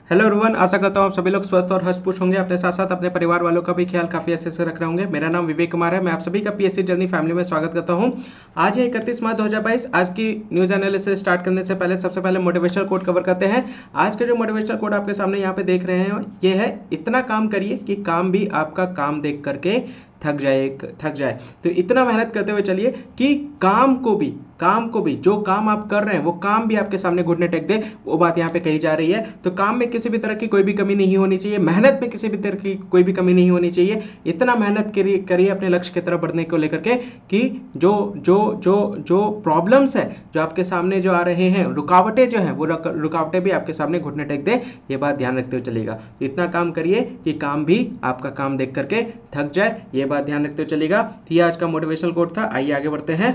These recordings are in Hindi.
हेलो एवरीवन, आशा करता हूँ आप सभी लोग स्वस्थ और हष्ट पुष्ट होंगे। अपने साथ साथ अपने परिवार वालों का भी ख्याल काफी अच्छे से रख रहे होंगे। मेरा नाम विवेक कुमार है। मैं आप सभी का पीएससी जर्नी फैमिली में स्वागत करता हूँ। आज है 31 मार्च 2022। आज की न्यूज एनालिसिस स्टार्ट करने से पहले सबसे पहले मोटिवेशनल कोट कवर करते हैं। आज के जो मोटिवेशनल कोट आपके सामने यहाँ पे देख रहे हैं ये है, इतना काम करिए कि काम भी आपका काम देख करके थक जाए। तो इतना मेहनत करते हुए चलिए कि काम को भी जो काम आप कर रहे हैं वो काम भी आपके सामने घुटने टेक दे, वो बात यहाँ पे कही जा रही है। तो काम में किसी भी तरह की कोई भी कमी नहीं होनी चाहिए, मेहनत में किसी भी तरह की कोई भी कमी नहीं होनी चाहिए। इतना मेहनत करिए अपने लक्ष्य की तरफ बढ़ने को लेकर के कि जो जो जो जो प्रॉब्लम्स है, जो आपके सामने जो आ रहे हैं, रुकावटें जो हैं, वो रुकावटें भी आपके सामने घुटने टेक दे। ये बात ध्यान रखते हुए चलेगा। तो इतना काम करिए कि काम भी आपका काम देख करके थक जाए, ये बात ध्यान रखते हुए चलेगा। तो ये आज का मोटिवेशनल कोट था। आइए आगे बढ़ते हैं,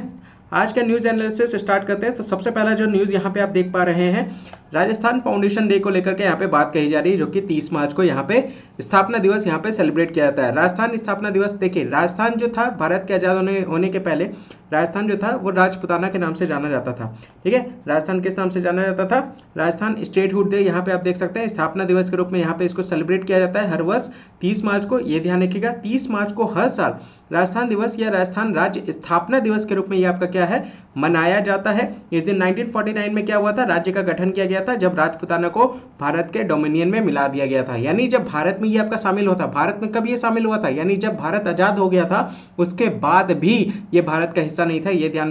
आज का न्यूज एनालिसिस स्टार्ट करते हैं। तो सबसे पहला जो न्यूज यहाँ पे आप देख पा रहे हैं, राजस्थान फाउंडेशन डे को लेकर के यहाँ पे बात कही जा रही है, जो कि 30 मार्च को यहाँ पे स्थापना दिवस यहाँ पे सेलिब्रेट किया जाता है। राजस्थान स्थापना दिवस, देखिए राजस्थान जो था, भारत के आजाद होने के पहले राजस्थान जो था वो राजपुताना के नाम से जाना जाता था। ठीक है, राजस्थान किस नाम से जाना जाता था? Rajasthan statehood day. यहाँ पे आप देख सकते हैं स्थापना दिवस के रूप में यहाँ पे इसको सेलिब्रेट किया जाता है हर वर्ष 30 मार्च को। ये ध्यान रखिएगा, 30 मार्च को हर साल राजस्थान दिवस या राजस्थान राज्य स्थापना दिवस के रूप में ये आपका क्या है, मनाया जाता है। इस दिन 1949 में क्या हुआ था, राज्य का गठन किया गया था, जब राजपुताना को भारत के डोमिनियन में मिला दिया गया था। यानी जब भारत में ये आपका शामिल होता, भारत में कब ये शामिल हुआ था, यानी जब भारत आजाद हो गया था, उसके बाद भी ये भारत का हिस्सा नहीं था। ये ध्यान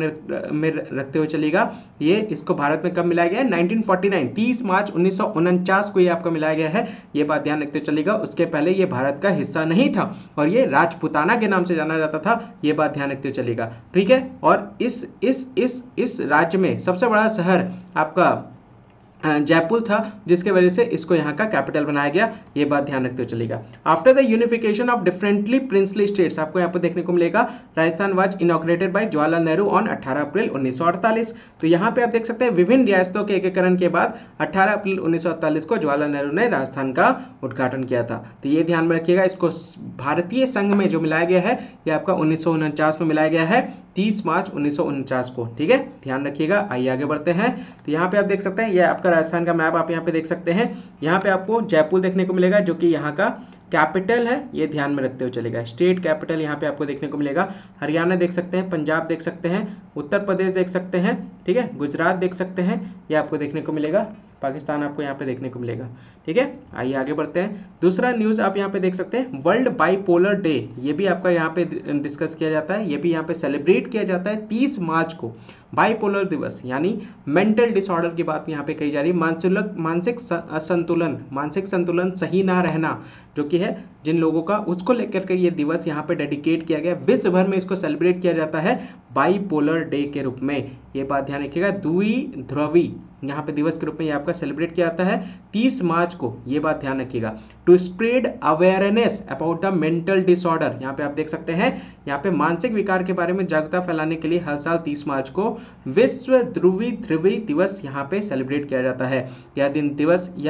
में रखते हुए चलेगा। ये इसको भारत में कब मिलाया गया है? 1949, 30 मार्च 1949 को ये आपका मिलाया गया है। ये बात ध्यान रखते चलेगा। उसके पहले ये भारत का हिस्सा नहीं था और ये राजपुताना के नाम से जाना जाता था। ये बात ध्यान रखते चलेगा, ठीक है। और इस राज्य में सबसे बड़ा शहर आपका जयपुर था, जिसके वजह से इसको यहाँ का कैपिटल बनाया गया। ये बात ध्यान रखते हुए चलेगा। After the unification of differently princely states, आपको यहाँ पर देखने को मिलेगा, Rajasthan was inaugurated bye Jawaharlal Nehru on 18 अप्रैल 1948। तो यहाँ पे आप देख सकते हैं विभिन्न रियासतों के एकीकरण के बाद 18 अप्रैल 1948 को जवाहरलाल नेहरू ने राजस्थान का उद्घाटन किया था। तो ये ध्यान में रखिएगा, इसको भारतीय संघ में जो मिलाया गया है ये आपका 1949 में मिलाया गया है, 30 मार्च 1949 को। ठीक है, ध्यान रखिएगा। आइए आगे बढ़ते हैं। तो यहाँ पे आप देख सकते हैं ये आपका राजस्थान का मैप आप यहाँ पे देख सकते हैं। यहाँ पे आपको जयपुर देखने को मिलेगा, जो कि यहाँ का कैपिटल है। ये ध्यान में रखते हुए चलेगा, स्टेट कैपिटल यहाँ पे आपको देखने को मिलेगा। हरियाणा देख सकते हैं, पंजाब देख सकते हैं, उत्तर प्रदेश देख सकते हैं, ठीक है, गुजरात देख सकते हैं, ये आपको देखने को मिलेगा। पाकिस्तान आपको यहाँ पे देखने को मिलेगा। ठीक है, आइए आगे बढ़ते हैं। दूसरा न्यूज़ आप यहाँ पे देख सकते हैं, वर्ल्ड बाइपोलर डे। ये भी आपका यहाँ पे डिस्कस किया जाता है, ये भी यहाँ पे सेलिब्रेट किया जाता है 30 मार्च को। बाइपोलर दिवस यानी मेंटल डिसऑर्डर की बात यहाँ पे कही जा रही है, मानसिक संतुलन सही ना रहना जो कि है जिन लोगों का, उसको लेकर के ये दिवस यहाँ पे डेडिकेट किया गया। विश्व भर में इसको सेलिब्रेट किया जाता है बाइपोलर डे के रूप में। ये बात ध्यान रखिएगा, द्विध्रुवी यहाँ पे दिवस के रूप में ये आपका सेलिब्रेट किया जाता है 30 मार्च को। ये बात ध्यान रखिएगा। To spread awareness about the mental disorder, यहाँ पे आप देख सकते हैं, यहाँ पे मानसिक विकार के बारे में जागरूकता फैलाने के लिए हर साल 30 मार्च को विश्व ध्रुवी दिवस यहाँ पे सेलिब्रेट किया जाता है। यह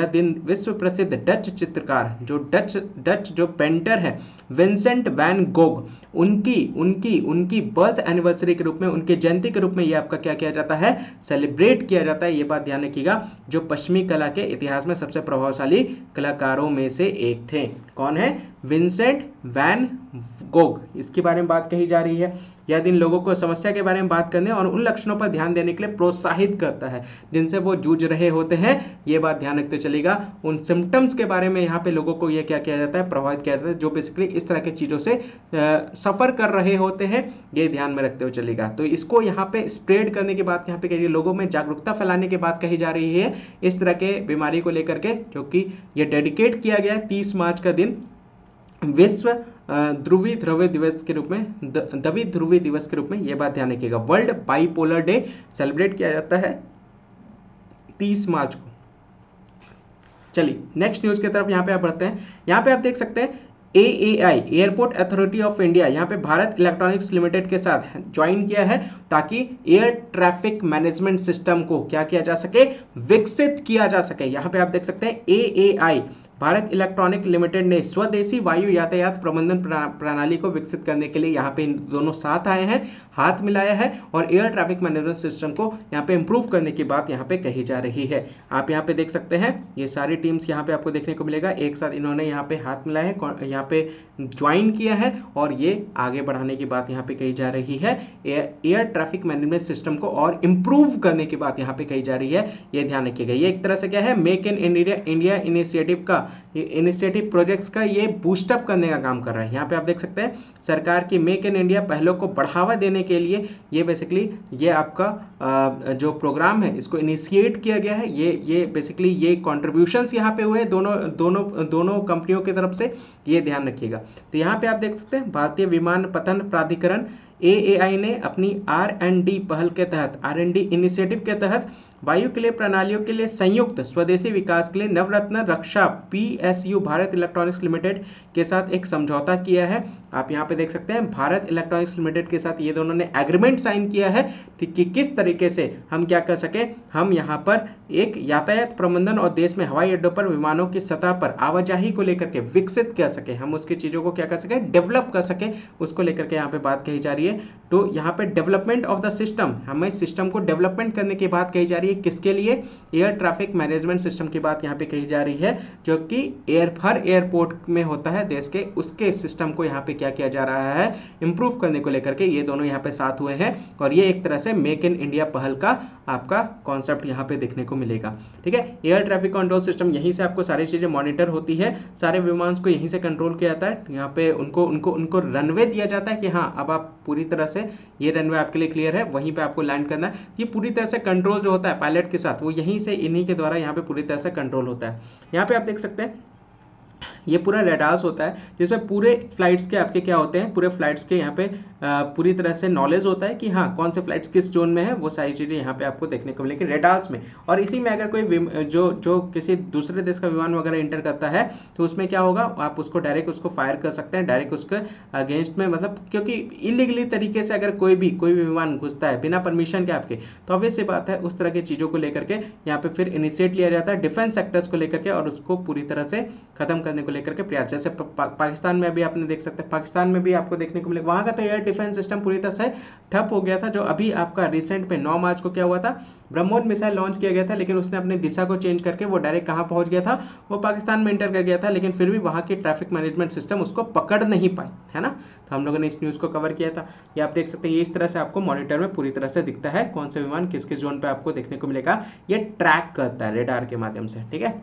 दिन विश्व प्रसिद्ध डच चित्रकार, जो डच जो पेंटर है विंसेंट वैन गोग, उनकी बर्थ एनिवर्सरी के रूप में, उनके जयंती के रूप में ये आपका क्या किया जाता है, सेलिब्रेट किया जाता है। ये बात ध्यान रखिएगा। जो पश्चिमी कला के इतिहास में सबसे प्रभावशाली कलाकारों में से एक थे। कौन है? विंसेंट वैन गोग, इसके बारे में बात कही जा रही है। यह दिन लोगों को समस्या के बारे में बात करने और उन लक्षणों पर ध्यान देने के लिए प्रोत्साहित करता है जिनसे वो जूझ रहे होते हैं। ये बात ध्यान रखते चलेगा। उन सिम्टम्स के बारे में यहाँ पे लोगों को ये क्या किया जाता है, प्रभावित किया जाता है, जो बेसिकली इस तरह की चीज़ों से सफ़र कर रहे होते हैं। ये ध्यान में रखते हुए चलेगा। तो इसको यहाँ पे स्प्रेड करने की बात यहाँ पे कही, लोगों में जागरूकता फैलाने की बात कही जा रही है इस तरह के बीमारी को लेकर के, जो कि ये डेडिकेट किया गया है 30 मार्च का दिन विश्व ध्रुवी दिवस के रूप में। यह बात ध्यान रखिएगा। वर्ल्ड बाइपोलर डे सेलिब्रेट किया जाता है 30 मार्च को। चलिए नेक्स्ट न्यूज की तरफ यहाँ पे आप बढ़ते हैं। यहाँ पे आप देख सकते हैं AAI airport authority of India यहाँ पे भारत इलेक्ट्रॉनिक्स लिमिटेड के साथ ज्वाइन किया है, ताकि एयर ट्रैफिक मैनेजमेंट सिस्टम को क्या किया जा सके, विकसित किया जा सके। यहाँ पे आप देख सकते हैं AAI भारत इलेक्ट्रॉनिक लिमिटेड ने स्वदेशी वायु यातायात प्रबंधन प्रणाली को विकसित करने के लिए यहाँ पे इन दोनों साथ आए हैं, हाथ मिलाया है और एयर ट्रैफिक मैनेजमेंट सिस्टम को यहाँ पे इंप्रूव करने की बात यहाँ पे कही जा रही है। आप यहाँ पे देख सकते हैं ये सारी टीम्स यहाँ पे आपको देखने को मिलेगा, एक साथ इन्होंने यहाँ पे हाथ मिलाया है, यहाँ पे ज्वाइन किया है और ये आगे बढ़ाने की बात यहाँ पे कही जा रही है। एयर ट्रैफिक मैनेजमेंट सिस्टम को और इंप्रूव करने की बात यहाँ पे कही जा रही है, ये ध्यान रखिएगा। ये एक तरह से क्या है, मेक इन इंडिया इनिशिएटिव का, इनिशिएटिव प्रोजेक्ट्स का ये बूस्टअप करने का काम कर रहा है। यहाँ पे आप देख सकते हैं सरकार की मेक इन इंडिया पहलों को बढ़ावा देने के लिए ये बेसिकली ये आपका जो प्रोग्राम है इसको इनिशिएट किया गया है। ये बेसिकली ये कॉन्ट्रीब्यूशंस यहाँ पे हुए दोनों कंपनियों की तरफ से, ये ध्यान रखिएगा। तो यहाँ पे आप देख सकते हैं भारतीय विमानपत्तन प्राधिकरण AAI ने अपनी R&D पहल के तहत, R&D इनिशिएटिव के तहत वायु के लिए प्रणालियों के लिए संयुक्त स्वदेशी विकास के लिए नवरत्न रक्षा PSU भारत इलेक्ट्रॉनिक्स लिमिटेड के साथ एक समझौता किया है। आप यहाँ पे देख सकते हैं भारत इलेक्ट्रॉनिक्स लिमिटेड के साथ ये दोनों ने एग्रीमेंट साइन किया है कि किस तरीके से हम क्या कर सके, हम यहाँ पर एक यातायात प्रबंधन और देश में हवाई अड्डों पर विमानों की सतह पर आवाजाही को लेकर के विकसित कर सके, हम उसकी चीज़ों को क्या कर सके, डेवलप कर सके, उसको लेकर के यहाँ पे बात कही जा रही है। तो यहाँ पे डेवलपमेंट ऑफ द सिस्टम, हमें सिस्टम को डेवलपमेंट करने की बात कही जा रही है। किसके लिए? एयर ट्रैफिक मैनेजमेंट सिस्टम की बात यहाँ पे कही जा रही है, जो कि हर एयरपोर्ट में होता है देश के, उसके सिस्टम को यहाँ पे क्या किया जा रहा है, इंप्रूव करने को लेकर के ये दोनों यहाँ पे साथ हुए हैं। और ये एक तरह से मेक इन इंडिया पहल का आपका कॉन्सेप्ट यहाँ पे देखने को मिलेगा। ठीक है, एयर ट्रैफिक कंट्रोल सिस्टम, यहीं से आपको सारी चीजें मॉनिटर होती है, सारे विमान को यहीं से कंट्रोल किया जाता है। यहाँ पे उनको रनवे दिया जाता है कि हाँ अब आप पूरी तरह से ये रनवे आपके लिए क्लियर है, वहीं पे आपको लैंड करना है। ये पूरी तरह से कंट्रोल जो होता है पायलट के साथ, वो यहीं से इन्हीं के द्वारा यहाँ पे पूरी तरह से कंट्रोल होता है। यहाँ पे आप देख सकते हैं ये पूरा रेडार्स होता है जिसमें पूरे फ्लाइट्स के आपके क्या होते हैं, पूरे फ्लाइट्स के यहाँ पे पूरी तरह से नॉलेज होता है कि हाँ कौन से फ्लाइट्स किस जोन में है, वो सारी चीज़ें यहाँ पे आपको देखने को मिलेगी रेडार्स में। और इसी में अगर कोई जो किसी दूसरे देश का विमान वगैरह इंटर करता है तो उसमें क्या होगा, आप उसको डायरेक्ट उसको फायर कर सकते हैं, डायरेक्ट उसके अगेंस्ट में, मतलब क्योंकि इलीगली तरीके से अगर कोई भी विमान घुसता है बिना परमिशन के आपके, तो ऑब्वियस सी बात है उस तरह की चीज़ों को लेकर के यहाँ पे फिर इनिशिएट लिया जाता है डिफेंस सेक्टर्स को लेकर के और उसको पूरी तरह से खत्म करने को लेकर के प्रयास। जैसे पाकिस्तान में भी आपने देख सकते हैं, पाकिस्तान में भी आपको देखने को मिलेगा, वहां का तो एयर डिफेंस सिस्टम पूरी तरह से ठप हो गया था। जो अभी आपका रिसेंट में 9 मार्च को क्या हुआ था, ब्रह्मोस मिसाइल लॉन्च किया गया था, लेकिन उसने अपनी दिशा को चेंज करके वो डायरेक्ट कहां पहुंच गया था, वो पाकिस्तान में एंटर कर गया था, लेकिन फिर भी वहां की ट्रैफिक मैनेजमेंट सिस्टम उसको पकड़ नहीं पाई, है ना। तो हम लोगों ने इस न्यूज को कवर किया था। ये आप देख सकते हैं, ये इस तरह से आपको मॉनिटर में पूरी तरह से दिखता है कौन से विमान किस किस जोन पे आपको देखने को मिलेगा, ये ट्रैक करता है रेडार के माध्यम से। ठीक है,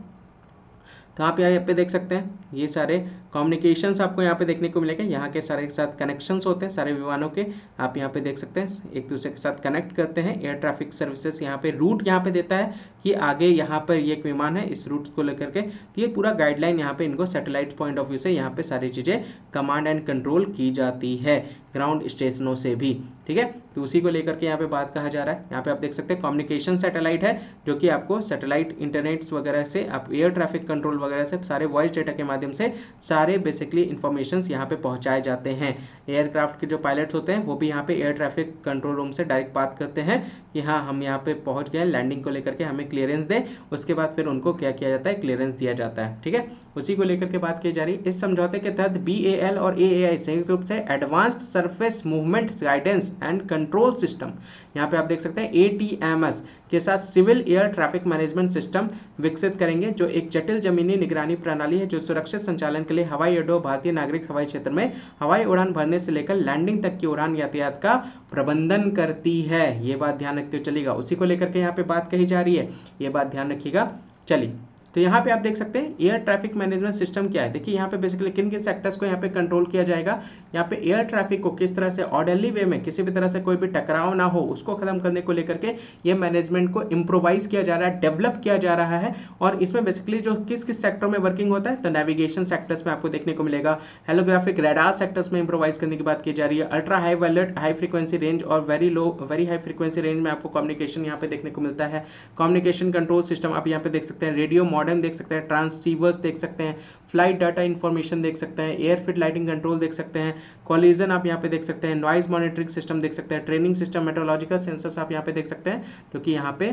तो आप यहाँ पे देख सकते हैं ये सारे कम्युनिकेशंस आपको यहाँ पे देखने को मिलेंगे, यहाँ के सारे के साथ कनेक्शंस होते हैं सारे विमानों के, आप यहाँ पे देख सकते हैं एक दूसरे के साथ कनेक्ट करते हैं। एयर ट्रैफिक सर्विसेज यहाँ पे रूट यहाँ पे देता है कि आगे यहाँ पर ये एक विमान है, इस रूट को लेकर के, तो ये पूरा गाइडलाइन यहाँ पे इनको सैटेलाइट पॉइंट ऑफ व्यू से यहाँ पे सारी चीज़ें कमांड एंड कंट्रोल की जाती है ग्राउंड स्टेशनों से भी। ठीक है, तो उसी को लेकर के यहाँ पे बात कहा जा रहा है। यहाँ पे आप देख सकते हैं कम्युनिकेशन सैटेलाइट है, जो कि आपको सैटेलाइट इंटरनेट्स वगैरह से आप एयर ट्रैफिक कंट्रोल वगैरह से सारे वॉइस डेटा के माध्यम से सारे बेसिकली इंफॉर्मेशंस यहाँ पे पहुँचाए जाते हैं। एयरक्राफ्ट के जो पायलट्स होते हैं वो भी यहाँ पे एयर ट्रैफिक कंट्रोल रूम से डायरेक्ट बात करते हैं कि हाँ हम यहाँ पे पहुँच गए, लैंडिंग को लेकर के हमें क्लियरेंस दें, उसके बाद फिर उनको क्या किया जाता है, क्लियरेंस दिया जाता है। ठीक है, उसी को लेकर के बात की जा रही है। इस समझौते के तहत BAL और AAI संयुक्त रूप से advanced surface movement guidance and control system, यहाँ पे आप देख सकते हैं ATMS के साथ civil air traffic management system विकसित करेंगे, जो एक जटिल जमीनी निगरानी प्रणाली है जो सुरक्षित संचालन के लिए हवाई अड्डों, भारतीय नागरिक हवाई क्षेत्र में हवाई उड़ान भरने से लेकर लैंडिंग तक की उड़ान यातायात का प्रबंधन करती है। ये बात ध्यान रखते हुए चलेगा, उसी को लेकर के यहाँ पे बात कही जा रही है, ये बात ध्यान रखिएगा। चलिए, तो यहाँ पे आप देख सकते हैं एयर ट्रैफिक मैनेजमेंट सिस्टम क्या है। देखिए यहाँ पे बेसिकली किन किन सेक्टर्स को यहाँ पे कंट्रोल किया जाएगा। यहाँ पे एयर ट्रैफिक को किस तरह से ऑर्डरली वे में किसी भी तरह से कोई भी टकराव ना हो उसको खत्म करने को लेकर के ये मैनेजमेंट को इम्प्रोवाइज किया जा रहा है, डेवलप किया जा रहा है। और इसमें बेसिकली जो किस किस सेक्टर में वर्किंग होता है, तो नेविगेशन सेक्टर्स में आपको देखने को मिलेगा, हेलोग्राफिक रेडार सेक्टर्स में इम्प्रोवाइज करने की बात की जा रही है, ultra high valued high frequency range और वेरी हाई फ्रीक्वेंसी रेंज में आपको कम्युनिकेशन यहाँ पे देखने को मिलता है। कम्युनिकेशन कंट्रोल सिस्टम आप यहाँ पे देख सकते हैं, रेडियो मॉडेम देख सकते हैं, ट्रांसीवर्स देख सकते हैं, फ्लाइट डाटा इंफॉर्मेशन देख सकते हैं, एयरफील्ड लाइटिंग कंट्रोल देख सकते हैं, कॉलिजन आप यहाँ पे देख सकते हैं, नॉइज मॉनिटरिंग सिस्टम देख सकते हैं, ट्रेनिंग सिस्टम, मेट्रोलॉजिकल सेंसर्स आप यहाँ पे देख सकते हैं, क्योंकि यहाँ पे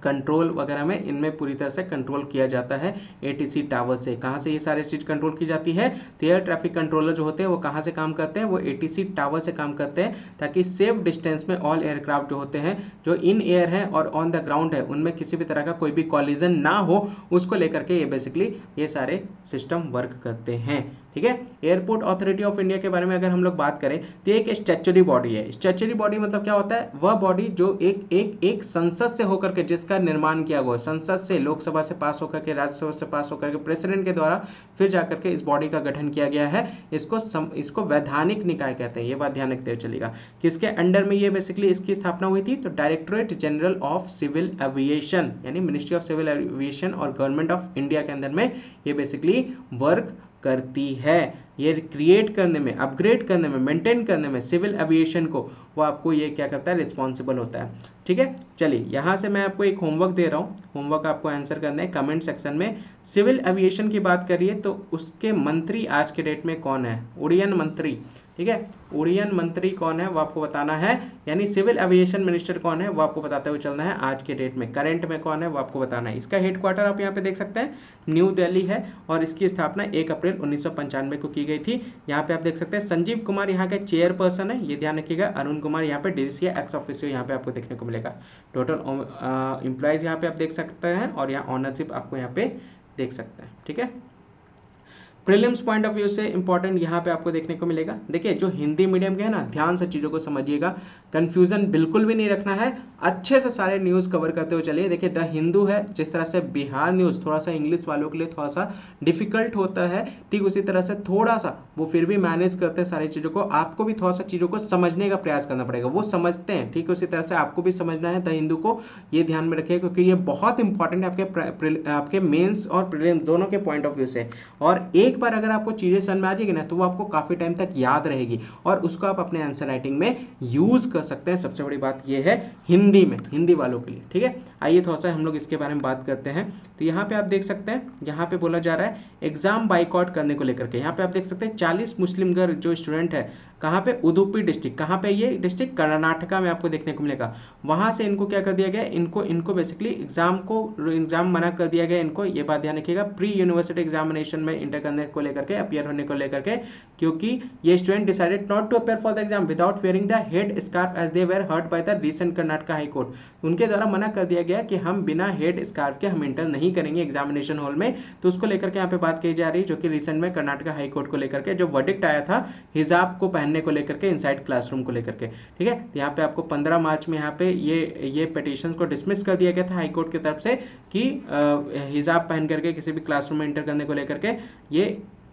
कंट्रोल वगैरह में इनमें पूरी तरह से कंट्रोल किया जाता है एटीसी टावर से। कहाँ से ये सारी चीज़ कंट्रोल की जाती है? तो एयर ट्रैफिक कंट्रोलर जो होते हैं वो कहाँ से काम करते हैं? वो एटीसी टावर से काम करते हैं, ताकि सेफ डिस्टेंस में ऑल एयरक्राफ्ट जो होते हैं, जो इन एयर है और ऑन द ग्राउंड है, उनमें किसी भी तरह का कोई भी कॉलिजन ना हो, उसको लेकर के ये बेसिकली ये सारे सिस्टम वर्क करते हैं। ठीक है। एयरपोर्ट अथॉरिटी ऑफ इंडिया के बारे में अगर हम लोग बात करें तो एक स्टैच्यूटरी बॉडी है। स्टैच्यूटरी बॉडी मतलब क्या होता है? वह बॉडी जो एक संसद से होकर के जिसका निर्माण किया हुआ है, संसद से, लोकसभा से पास होकर के, राज्यसभा से पास होकर के, प्रेसिडेंट के द्वारा फिर जाकर के इस बॉडी का गठन किया गया है। इसको वैधानिक निकाय कहते हैं। ये बात ध्यान रखते हुए चलेगा। किसके अंडर में ये बेसिकली इसकी स्थापना हुई थी? तो directorate general of civil aviation, यानी मिनिस्ट्री ऑफ सिविल एविएशन और गवर्नमेंट ऑफ इंडिया के अंदर में ये बेसिकली वर्क करती है। ये क्रिएट करने में, अपग्रेड करने में, मेंटेन करने में सिविल एविएशन को, वो आपको ये क्या करता है? रिस्पॉन्सिबल होता है। ठीक है। चलिए यहाँ से मैं आपको एक होमवर्क दे रहा हूँ, होमवर्क आपको आंसर करना है कमेंट सेक्शन में। सिविल एविएशन की बात करिए तो उसके मंत्री आज के डेट में कौन है? उड़ियन मंत्री। ठीक है। उड़ियन मंत्री कौन है वो आपको बताना है, यानी सिविल एविएशन मिनिस्टर कौन है वो आपको बताते हुए चलना है। आज के डेट में करंट में कौन है वो आपको बताना है। इसका हेडक्वार्टर आप यहाँ पे देख सकते हैं, न्यू दिल्ली है, और इसकी स्थापना 1 अप्रैल 1995 को की गई थी। यहाँ पे आप देख सकते हैं संजीव कुमार यहाँ के चेयरपर्सन है, ये ध्यान रखिएगा। अरुण कुमार यहाँ पे डीजीसी एक्स ऑफिसियो यहाँ पे आपको देखने को मिलेगा। टोटल एम्प्लॉयज यहाँ पे आप देख सकते हैं, और यहाँ ऑनरशिप आपको यहाँ पे देख सकते हैं। ठीक है। प्रीलिम्स पॉइंट ऑफ व्यू से इंपॉर्टेंट यहाँ पे आपको देखने को मिलेगा। देखिए जो हिंदी मीडियम के है ना, ध्यान से चीज़ों को समझिएगा, कंफ्यूजन बिल्कुल भी नहीं रखना है, अच्छे से सारे न्यूज़ कवर करते हुए चलिए। देखिए द हिंदू है, जिस तरह से बिहार न्यूज़ थोड़ा सा इंग्लिश वालों के लिए थोड़ा सा डिफिकल्ट होता है, ठीक उसी तरह से थोड़ा सा वो फिर भी मैनेज करते हैं सारी चीज़ों को। आपको भी थोड़ा सा चीज़ों को समझने का प्रयास करना पड़ेगा, वो समझते हैं, ठीक उसी तरह से आपको भी समझना है द हिंदू को। ये ध्यान में रखिए क्योंकि ये बहुत इंपॉर्टेंट है आपके मेन्स और प्रीलिम्स दोनों के पॉइंट ऑफ व्यू से। और एक बार अगर आपको चीजें समझ में आ जाएगी ना, तो वो आपको काफी टाइम तक याद रहेगी, और उसको आप अपने आंसर राइटिंग में यूज कर सकते हैं। सबसे बड़ी बात ये है हिंदी में, हिंदी वालों के लिए। ठीक है। आइए थोड़ा सा हम लोग इसके बारे में बात करते हैं। तो यहाँ पे आप देख सकते हैं, यहाँ पे बोला जा रहा है एग्जाम बाइकआउट करने को लेकर के। यहाँ पे आप देख सकते हैं 40 मुस्लिम गर्ल जो स्टूडेंट है, कहाँ पे? उदुपी डिस्ट्रिक्ट। कहाँ पे ये डिस्ट्रिक्ट? कर्नाटका में आपको देखने को मिलेगा। वहां से इनको क्या कर दिया गया? इनको बेसिकली एग्जाम मना कर दिया गया इनको। ये बात ध्यान रखिएगा, प्री यूनिवर्सिटी एग्जामिनेशन में इंटर करने को लेकर के, अपीयर होने को लेकर के, क्योंकि ये student decided not to appear for the exam without wearing the head scarf as they were hurt by the recent Karnataka high court. उनके द्वारा मना कर दिया गया कि हम बिना हेड स्कार्फ के हम इंटर नहीं करेंगे एग्जामिनेशन हॉल में। तो उसको लेकर के यहाँ पे बात कही जा रही है, जो कि रिसेंट में कर्नाटका हाई कोर्ट को लेकर के जो वर्डिक्ट आया था हिजाब को पहनने को लेकर के इनसाइड क्लासरूम को लेकर के। ठीक है। यहाँ पे आपको 15 मार्च में यहाँ पे ये पिटीशंस को डिसमिस कर दिया गया था हाई कोर्ट की तरफ से कि हिजाब पहन करके किसी भी क्लासरूम में इंटर करने को लेकर के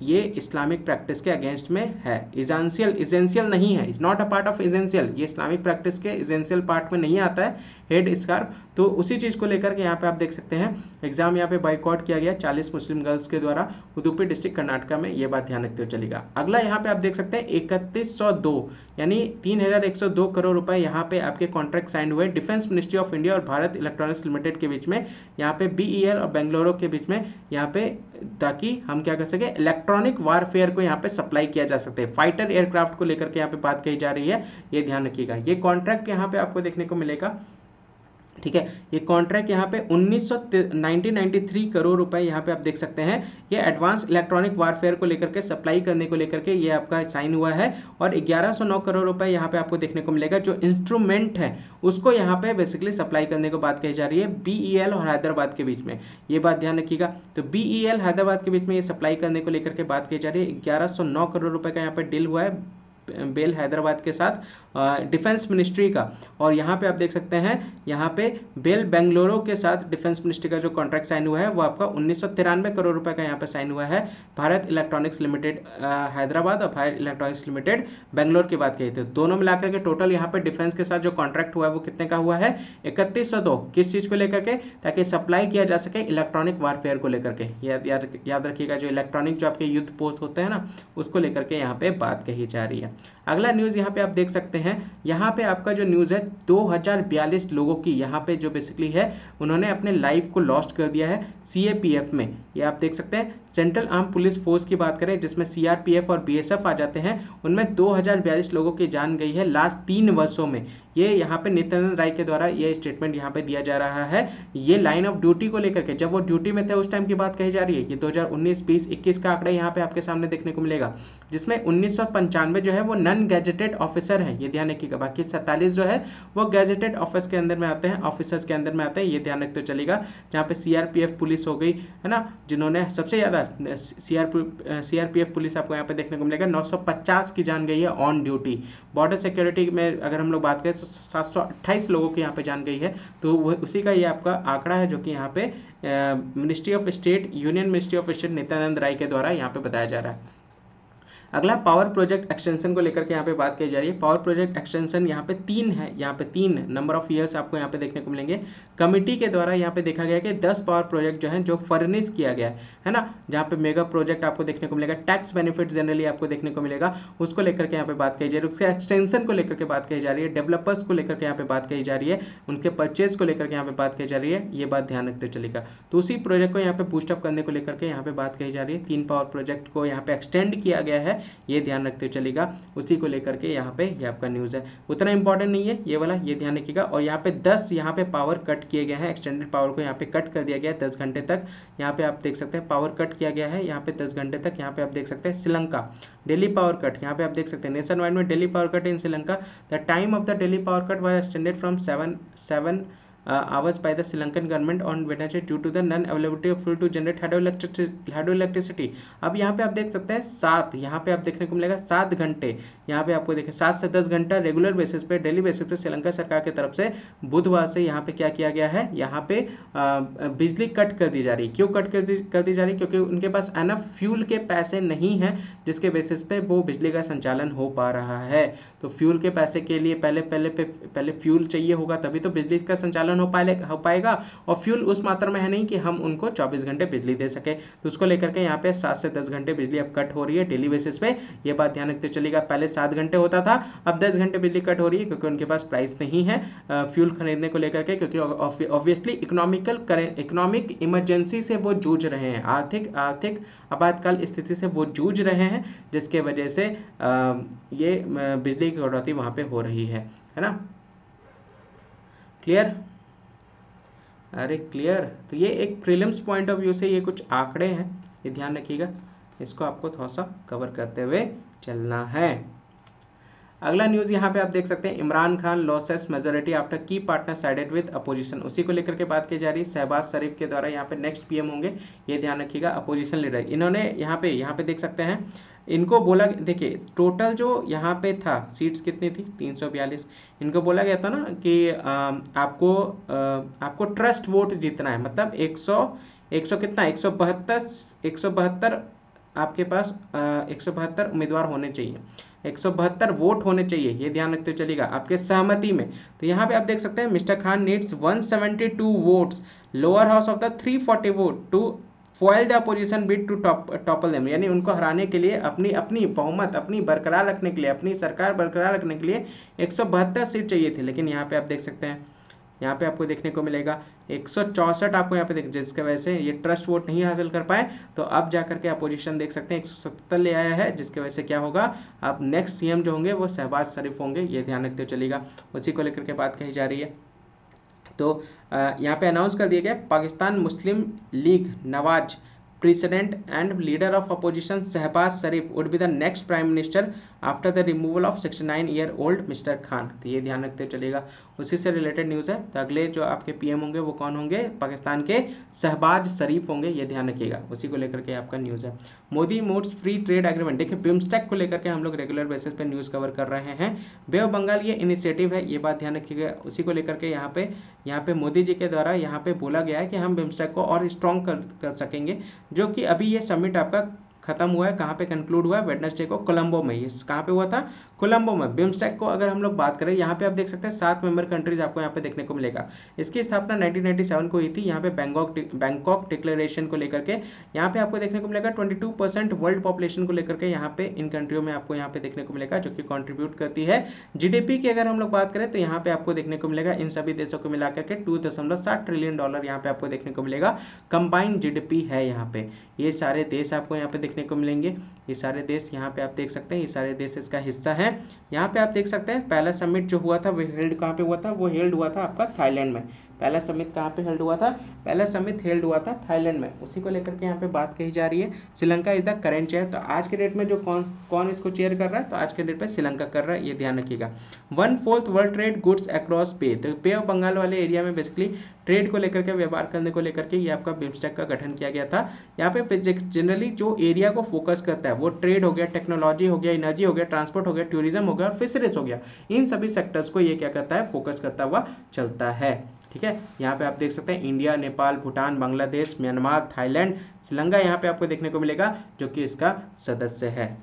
ये इस्लामिक प्रैक्टिस के अगेंस्ट में है। इजेंशियल नहीं है, is not a part of essential. ये इस्लामिक प्रैक्टिस के इजेंशियल पार्ट में नहीं आता है हेड स्कार्फ। तो उसी चीज़ को लेकर के यहाँ पे आप देख सकते हैं एग्जाम यहाँ पे बाइकआउट किया गया 40 मुस्लिम गर्ल्स के द्वारा उदुपी डिस्ट्रिक्ट कर्नाटका में। ये बात ध्यान रखते हुए चलेगा। अगला यहाँ पे आप देख सकते हैं 3102 यानी 3102 करोड़ रुपए यहाँ पे आपके कॉन्ट्रैक्ट साइन हुए डिफेंस मिनिस्ट्री ऑफ इंडिया और भारत इलेक्ट्रॉनिक्स लिमिटेड के बीच में, यहाँ पे BEL और बेंगलुरु के बीच में, यहाँ पे, ताकि हम क्या कर सके इलेक्ट्रॉनिक वारफेयर को यहाँ पे सप्लाई किया जा सकते हैं। फाइटर एयरक्राफ्ट को लेकर के यहाँ पे बात कही जा रही है, ये ध्यान रखिएगा। ये कॉन्ट्रैक्ट यहाँ पे आपको देखने को मिलेगा। ठीक है। ये कॉन्ट्रैक्ट यहाँ पे 1993 करोड़ रुपए यहाँ पे आप देख सकते हैं। ये एडवांस इलेक्ट्रॉनिक वारफेयर को लेकर के सप्लाई करने को लेकर के ये आपका साइन हुआ है। और 1109 करोड़ रुपए यहाँ पे आपको देखने को मिलेगा जो इंस्ट्रूमेंट है उसको यहाँ पे बेसिकली सप्लाई करने को बात कही जा रही है BEL और हैदराबाद के बीच में। ये बात ध्यान रखिएगा। तो BEL हैदराबाद के बीच में ये सप्लाई करने को लेकर के बात कही जा रही है। 1109 करोड़ रुपए का यहाँ पे डील हुआ है बेल हैदराबाद के साथ डिफेंस मिनिस्ट्री का। और यहाँ पे आप देख सकते हैं यहाँ पे बेल बेंगलुरु के साथ डिफेंस मिनिस्ट्री का जो कॉन्ट्रैक्ट साइन हुआ है वो आपका 1993 करोड़ रुपए का यहाँ पे साइन हुआ है भारत इलेक्ट्रॉनिक्स लिमिटेड हैदराबाद और भारत इलेक्ट्रॉनिक्स लिमिटेड बेंगलोर की बात कही थी। दोनों मिलाकर के टोटल यहाँ पे डिफेंस के साथ जो कॉन्ट्रैक्ट हुआ है वो कितने का हुआ है? 3102। किस चीज को लेकर के? ताकि सप्लाई किया जा सके इलेक्ट्रॉनिक वारफेयर को लेकर के। याद रखिएगा, जो इलेक्ट्रॉनिक जो आपके युद्ध पोत होते हैं ना, उसको लेकर के यहाँ पे बात कही जा रही है। अगला न्यूज़ यहाँ पे आप देख सकते हैं, यहाँ पे आपका जो न्यूज़ है 2042 लोगों की यहाँ पे जो बेसिकली है उन्होंने अपने लाइफ को लॉस्ट कर दिया है CAPF में। ये आप देख सकते हैं सेंट्रल आर्म पुलिस फोर्स की बात करें जिसमें CRPF और BSF आ जाते हैं, उनमें 2042 लोगों की जान गई है लास्ट 3 वर्षों में। ये यहाँ पे नित्यानंद राय के द्वारा ये स्टेटमेंट यहाँ पे दिया जा रहा है। ये लाइन ऑफ ड्यूटी को लेकर के, जब वो ड्यूटी में थे उस टाइम की बात कही जा रही है। ये 2019, 20, 21 का आंकड़ा यहाँ पे आपके सामने देखने को मिलेगा, जिसमें 1995 जो है वो नॉन गैजेटेड ऑफिसर है, ये ध्यान रखिएगा। बाकी 47 जो है वो गैजेटेड ऑफिस के अंदर में आते हैं, ऑफिसर्स के अंदर में आते हैं, ये ध्यान रखते चलेगा। जहाँ पे सीआरपीएफ पुलिस हो गई है ना, जिन्होंने सबसे ज़्यादा सीआरपीएफ पुलिस आपको यहाँ पे देखने को मिलेगा, 950 की जान गई है ऑन ड्यूटी। बॉर्डर सिक्योरिटी में अगर हम लोग बात करें तो 728 लोगों की यहाँ पे जान गई है। तो वो उसी का ये आपका आंकड़ा है, जो कि यहाँ पे ministry of state, union ministry of state Nityanand Rai के द्वारा यहाँ पे बताया जा रहा है। अगला पावर प्रोजेक्ट एक्सटेंशन को लेकर के यहाँ पे बात की जा रही है। पावर प्रोजेक्ट एक्सटेंशन यहाँ पे 3 है, यहाँ पे 3 नंबर ऑफ ईयर्स आपको यहाँ पे देखने को मिलेंगे। कमिटी के द्वारा यहाँ पे देखा गया कि 10 पावर प्रोजेक्ट जो है जो फर्निश किया गया है ना, जहाँ पे मेगा प्रोजेक्ट आपको देखने को मिलेगा, टैक्स बेनिफिट जनरली आपको देखने को मिलेगा, उसको लेकर के यहाँ पे बात कही जा रही है। उसके एक्सटेंशन को लेकर के बात कही जा रही है, डेवलपर्स को लेकर के यहाँ पे बात कही जा रही है, उनके परचेज को लेकर के यहाँ पे बात कही जा रही है, ये बात ध्यान रखते चलेगा। तो उसी प्रोजेक्ट को यहाँ पे बूस्टअप करने को लेकर के यहाँ पे बात कही जा रही है। 3 पावर प्रोजेक्ट को यहाँ पे एक्सटेंड किया गया है, ये ध्यान रखते चलेगा। उसी को लेकर के यहाँ पे ये आपका न्यूज़ है, उतना इंपॉर्टेंट नहीं है ये वाला, ये ध्यान रखिएगा। और यहाँ पे 10 यहाँ पे पावर कट किए गए हैं, एक्सटेंडेड पावर को यहाँ पे कट कर दिया गया है 10 घंटे तक। यहाँ पे आप देख सकते हैं पावर कट किया गया है यहाँ पे 10 घंटे तक। यहाँ पे आप देख सकते हैं श्रीलंका डेली पावर कट, यहाँ पे आप देख सकते हैं नेशन वाइड में daily power cut in Sri Lanka. The time of the daily power cut was extended from 7 hours by the Sri Lankan government on Wednesday due to the non-availability of fuel to generate hydroelectricity। अब यहाँ पे आप देख सकते हैं 7, यहाँ पे आप देखने को मिलेगा 7 घंटे, यहाँ पे आपको देखें 7 से 10 घंटा रेगुलर बेसिस पे, डेली बेसिस पे श्रीलंका सरकार की तरफ से बुधवार से यहाँ पे क्या किया गया है, यहाँ पे बिजली कट कर दी जा रही है। क्यों कट कर दी जा रही है? क्योंकि उनके पास एनफ फ्यूल के पैसे नहीं हैं, जिसके बेसिस पे वो बिजली का संचालन हो पा रहा है। तो फ्यूल के पैसे के लिए पहले फ्यूल चाहिए होगा, तभी तो बिजली का संचालन हो पाएगा। और फ्यूल उस मात्रा में है नहीं कि हम उनको 24 घंटे बिजली दे सके। तो उसको लेकर के यहाँ पे 7 से 10 घंटे बिजली अब कट हो रही है डेली बेसिस पे, ये बात ध्यान रखते चलेगा। पहले 7 घंटे होता था, अब 10 घंटे बिजली कट हो रही है, क्योंकि उनके पास प्राइस नहीं है फ्यूल खरीदने को लेकर के, क्योंकि ऑब्वियसली इकोनॉमिक इमरजेंसी से वो जूझ रहे हैं, आर्थिक आपातकाल स्थिति से वो जूझ रहे हैं, जिसके वजह से ये बिजली की कटौती वहाँ पे हो रही है ना। क्लियर? अरे क्लियर। तो ये एक प्रीलिम्स पॉइंट ऑफ व्यू से ये कुछ आंकड़े हैं, ये ध्यान रखिएगा, इसको आपको थोड़ा सा कवर करते हुए चलना है। अगला न्यूज़ यहाँ पे आप देख सकते हैं, Imran Khan losses majority after की पार्टनर साइडेड विद अपोजिशन, उसी को लेकर के बात की जा रही है। शहबाज शरीफ के द्वारा यहाँ पे नेक्स्ट पीएम होंगे, ये ध्यान रखिएगा, अपोजिशन लीडर। इन्होंने यहाँ पे देख सकते हैं, इनको बोला, देखिए टोटल जो यहाँ पे था सीट्स कितनी थी, 342। इनको बोला गया था ना कि आपको ट्रस्ट वोट जीतना है, मतलब 100 कितना, 172 आपके पास 172 उम्मीदवार होने चाहिए, 172 वोट होने चाहिए, ये ध्यान रखते चलेगा आपके सहमति में। तो यहाँ पे आप देख सकते हैं mister Khan needs 172 votes, lower house of the 340 vote to foil the opposition bid to topple them, यानी उनको हराने के लिए, अपनी बहुमत बरकरार रखने के लिए, अपनी सरकार बरकरार रखने के लिए 172 सीट चाहिए थी। लेकिन यहाँ पे आप देख सकते हैं, यहाँ पे आपको देखने को मिलेगा 164 आपको यहाँ पे देख, जिसके वजह से ये ट्रस्ट वोट नहीं हासिल कर पाए। तो अब जाकर के अपोजिशन देख सकते हैं 177 ले आया है, जिसकी वजह से क्या होगा, अब नेक्स्ट सीएम जो होंगे वो शहबाज शरीफ होंगे, ये ध्यान रखते चलेगा। उसी को लेकर के बात कही जा रही है। तो यहाँ पे अनाउंस कर दिया गया, Pakistan Muslim League Nawaz president and leader of opposition Shehbaz Sharif would be the next prime minister after the removal of 69 year old mister Khan. तो ये ध्यान रखते चलेगा, उसी से रिलेटेड न्यूज़ है। तो अगले जो आपके पीएम होंगे वो कौन होंगे, पाकिस्तान के शहबाज शरीफ होंगे, ये ध्यान रखिएगा। उसी को लेकर के आपका न्यूज़ है। Modi moves free trade agreement, देखिए बिम्स्टेक को लेकर के हम लोग रेगुलर बेसिस पे न्यूज़ कवर कर रहे हैं। बे ऑफ बंगाल ये इनिशिएटिव है, ये बात ध्यान रखिएगा। उसी को लेकर के यहाँ पे मोदी जी के द्वारा यहाँ पे बोला गया है कि हम बिम्स्टेक को और स्ट्रॉन्ग कर सकेंगे, जो कि अभी ये समिट आपका खत्म हुआ है, कहाँ पे कंक्लूड हुआ है, वेडनेसडे को कोलंबो में। ये कहाँ पे हुआ था, कोलंबो में। बिम्स्टेक को अगर हम लोग बात करें, यहाँ पे आप देख सकते हैं 7 मेंबर कंट्रीज आपको यहाँ पे देखने को मिलेगा। इसकी स्थापना 1997 को हुई थी। यहाँ पे बैंकॉक डिक्लेरेशन को लेकर के यहाँ पे आपको देखने को मिलेगा 22% वर्ल्ड पॉपुलेशन को लेकर के यहाँ पे इन कंट्रियों में आपको यहाँ पे देखने को मिलेगा, जो कि कॉन्ट्रीब्यूट करती है जीडीपी की। अगर हम लोग बात करें तो यहाँ पे आपको देखने को मिलेगा इन सभी देशों को मिलाकर के $2.7 ट्रिलियन यहाँ पे आपको देखने को मिलेगा, कंबाइंड जीडीपी है यहाँ पे। ये सारे देश आपको यहाँ पे देखने देखने को मिलेंगे। ये सारे देश यहाँ पे आप देख सकते हैं, ये सारे देश इसका हिस्सा है। यहाँ पे आप देख सकते हैं पहला समिट जो हुआ था वो हेल्ड कहाँ पे हुआ था, वो हेल्ड हुआ था आपका थाईलैंड में। पहला समिट कहाँ पे हेल्ड हुआ था, पहला समिट हेल्ड हुआ था थाईलैंड में। उसी को लेकर के यहाँ पे बात कही जा रही है। Sri Lanka is the current chair, तो आज के डेट में जो कौन इसको चेयर कर रहा है, तो आज के डेट पे श्रीलंका कर रहा है, ये ध्यान रखिएगा। 1/4 वर्ल्ड ट्रेड गुड्स अक्रॉस पे, तो पे ऑफ बंगाल वाले एरिया में बेसिकली ट्रेड को लेकर के, व्यापार करने को लेकर के ये आपका बिम्स्टेक का गठन किया गया था। यहाँ पे जनरली जो एरिया को फोकस करता है वो ट्रेड हो गया, टेक्नोलॉजी हो गया, एनर्जी हो गया, ट्रांसपोर्ट हो गया, टूरिज्म हो गया और फिशरीज हो गया। इन सभी सेक्टर्स को ये क्या करता है, फोकस करता हुआ चलता है। ठीक है, यहाँ पे आप देख सकते हैं India, Nepal, Bhutan, Bangladesh, Myanmar, Thailand, Sri Lanka यहाँ पे आपको देखने को मिलेगा जो कि इसका सदस्य है।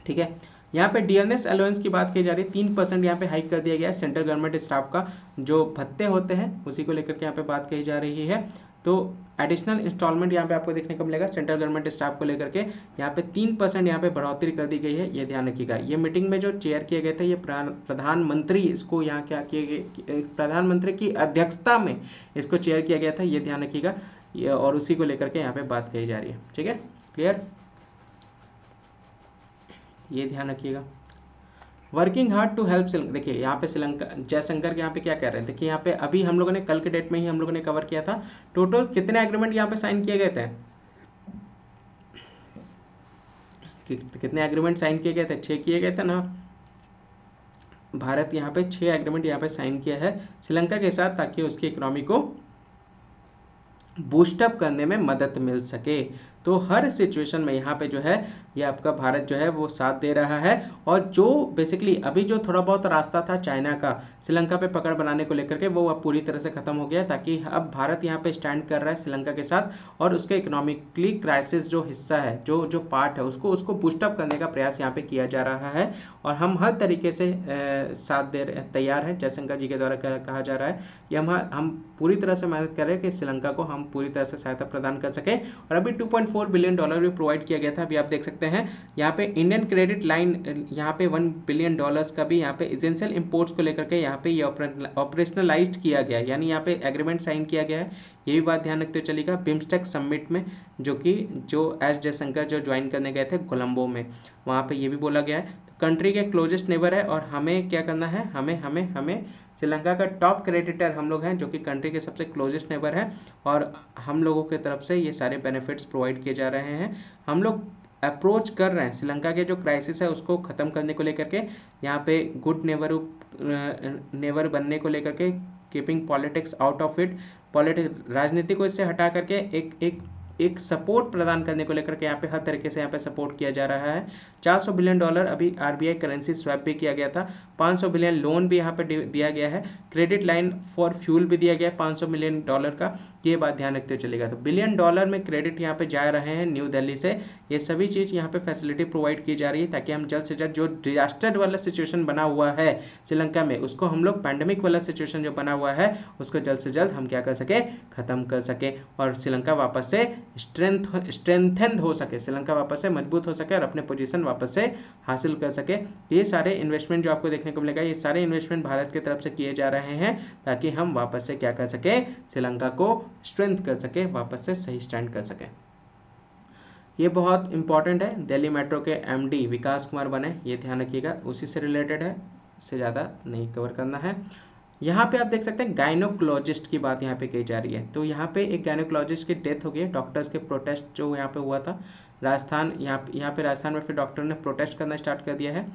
ठीक है, यहाँ पे डियरनेस अलाउंस की बात की जा रही है, 3% यहाँ पे हाइक कर दिया गया है सेंट्रल गवर्नमेंट स्टाफ का जो भत्ते होते हैं उसी को लेकर के यहाँ पे बात कही जा रही है। तो एडिशनल इंस्टॉलमेंट यहाँ पे आपको देखने को मिलेगा सेंट्रल गवर्नमेंट स्टाफ को लेकर के, यहाँ पे 3% यहाँ पे बढ़ोतरी कर दी गई है, ये ध्यान रखिएगा। ये मीटिंग में जो चेयर किए गए थे ये प्रधानमंत्री, इसको यहाँ क्या किए गए, प्रधानमंत्री की अध्यक्षता में इसको चेयर किया गया था, ये ध्यान रखिएगा। और उसी को लेकर के यहाँ पे बात कही जा रही है। ठीक है, क्लियर, ये ध्यान रखिएगा। Working hard to help Sri Lanka, देखिए यहाँ पे श्रीलंका जयशंकर के यहाँ पे क्या कह रहे हैं, देखिए यहाँ पे अभी हम लोगों ने कल के डेट में ही हम लोगों ने कवर किया था, टोटल कितने एग्रीमेंट यहाँ पे साइन किए गए थे, कितने एग्रीमेंट साइन किए गए थे, 6 किए गए थे ना। भारत यहाँ पे 6 एग्रीमेंट यहाँ पे साइन किया है श्रीलंका के साथ, ताकि उसकी इकोनॉमी को बूस्टअप करने में मदद मिल सके। तो हर सिचुएशन में यहाँ पे जो है ये आपका भारत जो है वो साथ दे रहा है। और जो बेसिकली अभी जो थोड़ा बहुत रास्ता था चाइना का श्रीलंका पे पकड़ बनाने को लेकर के, वो अब पूरी तरह से खत्म हो गया, ताकि अब भारत यहाँ पे स्टैंड कर रहा है श्रीलंका के साथ और उसके इकोनॉमिकली क्राइसिस जो हिस्सा है, जो पार्ट है, उसको बूस्टअप करने का प्रयास यहाँ पे किया जा रहा है। और हम हर तरीके से साथ दे तैयार हैं, जयशंकर जी के द्वारा कहा जा रहा है कि हम पूरी तरह से मेहनत कर रहे हैं कि श्रीलंका को हम पूरी तरह से सहायता प्रदान कर सके। और अभी $2.4 बिलियन भी प्रोवाइड किया गया था। अभी आप देख सकते हैं यहाँ पे इंडियन क्रेडिट लाइन, यहाँ पे $1 बिलियन का भी यहाँ पे एसेंशियल इंपोर्ट्स को लेकर के यहाँ पे ये ऑपरेशनलाइज्ड किया गया, यानी यहाँ पे एग्रीमेंट साइन किया गया है। ये भी बात ध्यान रखते हुए चलेगा बिम्स्टेक समिट में, जो एस जयशंकर जो ज्वाइन करने गए थे कोलंबो में, वहाँ पे ये भी बोला गया है कंट्री के क्लोजेस्ट नेबर है और हमें क्या करना है, हमें श्रीलंका का टॉप क्रेडिटर हम लोग हैं, जो कि कंट्री के सबसे क्लोजेस्ट नेबर है। और हम लोगों की तरफ से ये सारे बेनिफिट्स प्रोवाइड किए जा रहे हैं। हम लोग अप्रोच कर रहे हैं श्रीलंका के जो क्राइसिस है उसको ख़त्म करने को लेकर के, यहाँ पे गुड नेबर बनने को लेकर के, keeping politics out of it, राजनीति को इससे हटा करके एक सपोर्ट प्रदान करने को लेकर के यहाँ पे हर तरीके से यहाँ पे सपोर्ट किया जा रहा है। $400 बिलियन अभी आरबीआई करेंसी स्वैप भी किया गया था, 500 बिलियन लोन भी यहाँ पे दिया गया है, क्रेडिट लाइन फॉर फ्यूल भी दिया गया है $500 मिलियन का, ये बात ध्यान रखते हुए चलेगा। तो $1 बिलियन में क्रेडिट यहाँ पे जा रहे हैं न्यू दिल्ली से, ये सभी चीज़ यहाँ पे फैसिलिटी प्रोवाइड की जा रही है, ताकि हम जल्द से जल्द जो डिजास्टर वाला सिचुएशन बना हुआ है श्रीलंका में, उसको हम लोग पैंडेमिक वाला सिचुएशन जो बना हुआ है उसको जल्द से जल्द हम क्या कर सके, खत्म कर सके और श्रीलंका वापस से स्ट्रेंथन हो सके, श्रीलंका वापस से मजबूत हो सके और अपने पोजीशन वापस से हासिल कर सके। ये सारे इन्वेस्टमेंट जो आपको देखने को मिलेगा, ये सारे इन्वेस्टमेंट भारत की तरफ से किए जा रहे हैं, ताकि हम वापस से क्या कर सके, श्रीलंका को स्ट्रेंथ कर सके, वापस से सही स्टैंड कर सके। ये बहुत इंपॉर्टेंट है, दिल्ली मेट्रो के एमडी विकास कुमार बने, ये ध्यान रखिएगा, उसी से रिलेटेड है, इससे ज़्यादा नहीं कवर करना है। यहाँ पे आप देख सकते हैं गायनोकोलॉजिस्ट की बात यहाँ पे कही जा रही है। तो यहाँ पे एक गायनोकोलॉजिस्ट की डेथ हो गई है, डॉक्टर्स के प्रोटेस्ट जो यहाँ पे हुआ था राजस्थान, यहाँ पे राजस्थान में फिर डॉक्टर ने प्रोटेस्ट करना स्टार्ट कर दिया है।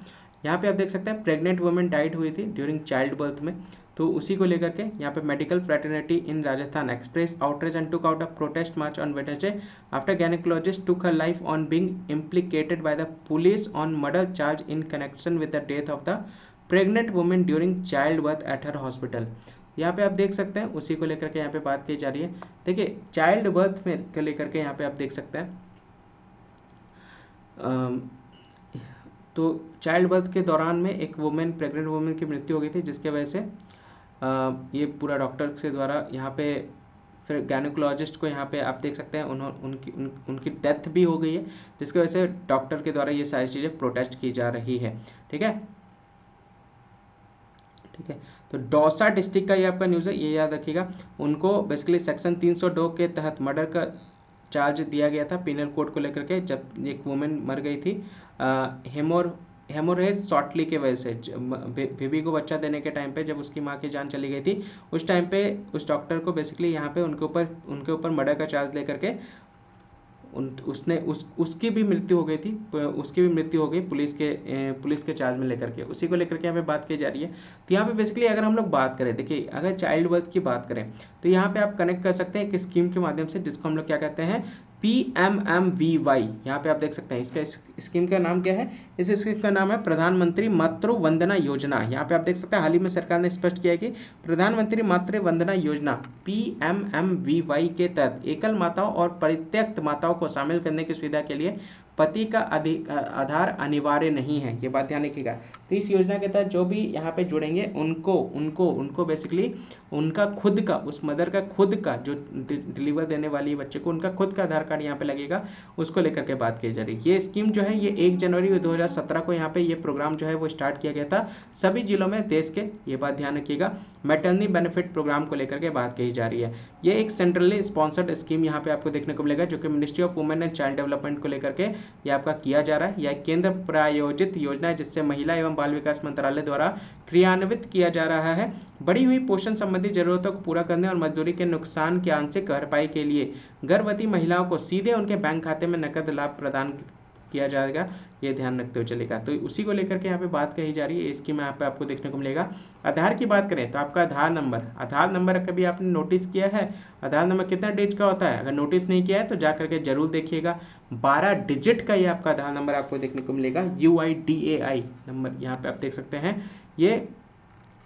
यहाँ पे आप देख सकते हैं प्रेग्नेंट वुमेन डाइड हुई थी ड्यूरिंग चाइल्ड बर्थ में, तो उसी को लेकर के यहाँ पे medical fraternity in Rajasthan express outrage and took out a protest march on Wednesday after gynaecologist took her life on being implicated by the police on murder charge in connection with the death of the pregnant women during child birth at her hospital. यहाँ पे आप देख सकते हैं उसी को लेकर के यहाँ पे बात की जा रही है। देखिए चाइल्ड बर्थ में को लेकर के यहाँ पे आप देख सकते हैं, तो चाइल्ड बर्थ के दौरान में एक वुमेन, प्रेग्नेंट वुमेन की मृत्यु हो गई थी, जिसके वजह से ये पूरा डॉक्टर के द्वारा यहाँ पे फिर गायनोकोलॉजिस्ट को यहाँ पे आप देख सकते हैं उनकी डेथ भी हो गई है, जिसकी वजह से डॉक्टर के द्वारा ये सारी चीज़ें प्रोटेस्ट की जा रही है। ठीक है, तो दौसा डिस्ट्रिक्ट का ये आपका न्यूज़ है, ये याद रखिएगा। उनको बेसिकली सेक्शन 302 के तहत मर्डर का चार्ज दिया गया था पीनल कोड को लेकर के, जब एक वुमेन मर गई थी हेमोरेज शॉर्टली के वजह से। बेबी को बच्चा देने के टाइम पे जब उसकी माँ की जान चली गई थी, उस टाइम पे उस डॉक्टर को बेसिकली यहाँ पे उनके ऊपर मर्डर का चार्ज लेकर के उसकी भी मृत्यु हो गई थी, उसकी भी मृत्यु हो गई पुलिस के चार्ज में लेकर के। उसी को लेकर के यहाँ पे बात की जा रही है। तो यहाँ पे बेसिकली अगर हम लोग बात करें, देखिए अगर चाइल्ड बर्थ की बात करें तो यहाँ पे आप कनेक्ट कर सकते हैं एक स्कीम के माध्यम से, जिसको हम लोग क्या कहते हैं PMMVY। यहाँ पे आप देख सकते हैं इसका स्कीम का नाम क्या है, इस स्कीम का नाम है प्रधानमंत्री मातृ वंदना योजना। यहाँ पे आप देख सकते हैं हाल ही में सरकार ने स्पष्ट किया कि प्रधानमंत्री मातृ वंदना योजना PMMVY के तहत एकल माताओं और परित्यक्त माताओं को शामिल करने की सुविधा के लिए पति का आधार अनिवार्य नहीं है, ये बात ध्यान रखिएगा। तो इस योजना के तहत जो भी यहाँ पे जुड़ेंगे उनको बेसिकली उनका खुद का, उस मदर का खुद का, जो डिलीवर देने वाली बच्चे को उनका खुद का आधार कार्ड यहाँ पे लगेगा, उसको लेकर के बात की जा रही है। ये स्कीम जो है ये 1 जनवरी 2017 को यहाँ पे ये प्रोग्राम जो है वो स्टार्ट किया गया था सभी जिलों में देश के, ये बात ध्यान रखिएगा। मैटरनिटी बेनिफिट प्रोग्राम को लेकर के बात कही जा रही है। ये एक सेंट्रली स्पॉन्सर्ड स्कीम यहाँ पे आपको देखने को मिलेगा, जो कि ministry of women and child development को लेकर के ये आपका किया जा रहा है। यह केंद्र प्रायोजित योजना है जिससे महिला एवं बाल विकास मंत्रालय द्वारा क्रियान्वित किया जा रहा है। बढ़ी हुई पोषण संबंधी जरूरतों को पूरा करने और मजदूरी के नुकसान की आंशिक भरपाई के लिए गर्भवती महिलाओं को सीधे उनके बैंक खाते में नकद लाभ प्रदान किया जाएगा, ये ध्यान रखते हुए चलेगा। तो उसी को लेकर के यहाँ पे बात कही जा रही है, इसकी में यहाँ पे आपको देखने को मिलेगा। आधार की बात करें तो आपका आधार नंबर कभी आपने नोटिस किया है? आधार नंबर कितना डिजिट का होता है? अगर नोटिस नहीं किया है तो जा करके जरूर देखिएगा। 12 डिजिट का ये आपका आधार नंबर आपको देखने को मिलेगा, UIDAI नंबर यहाँ पे आप देख सकते हैं। ये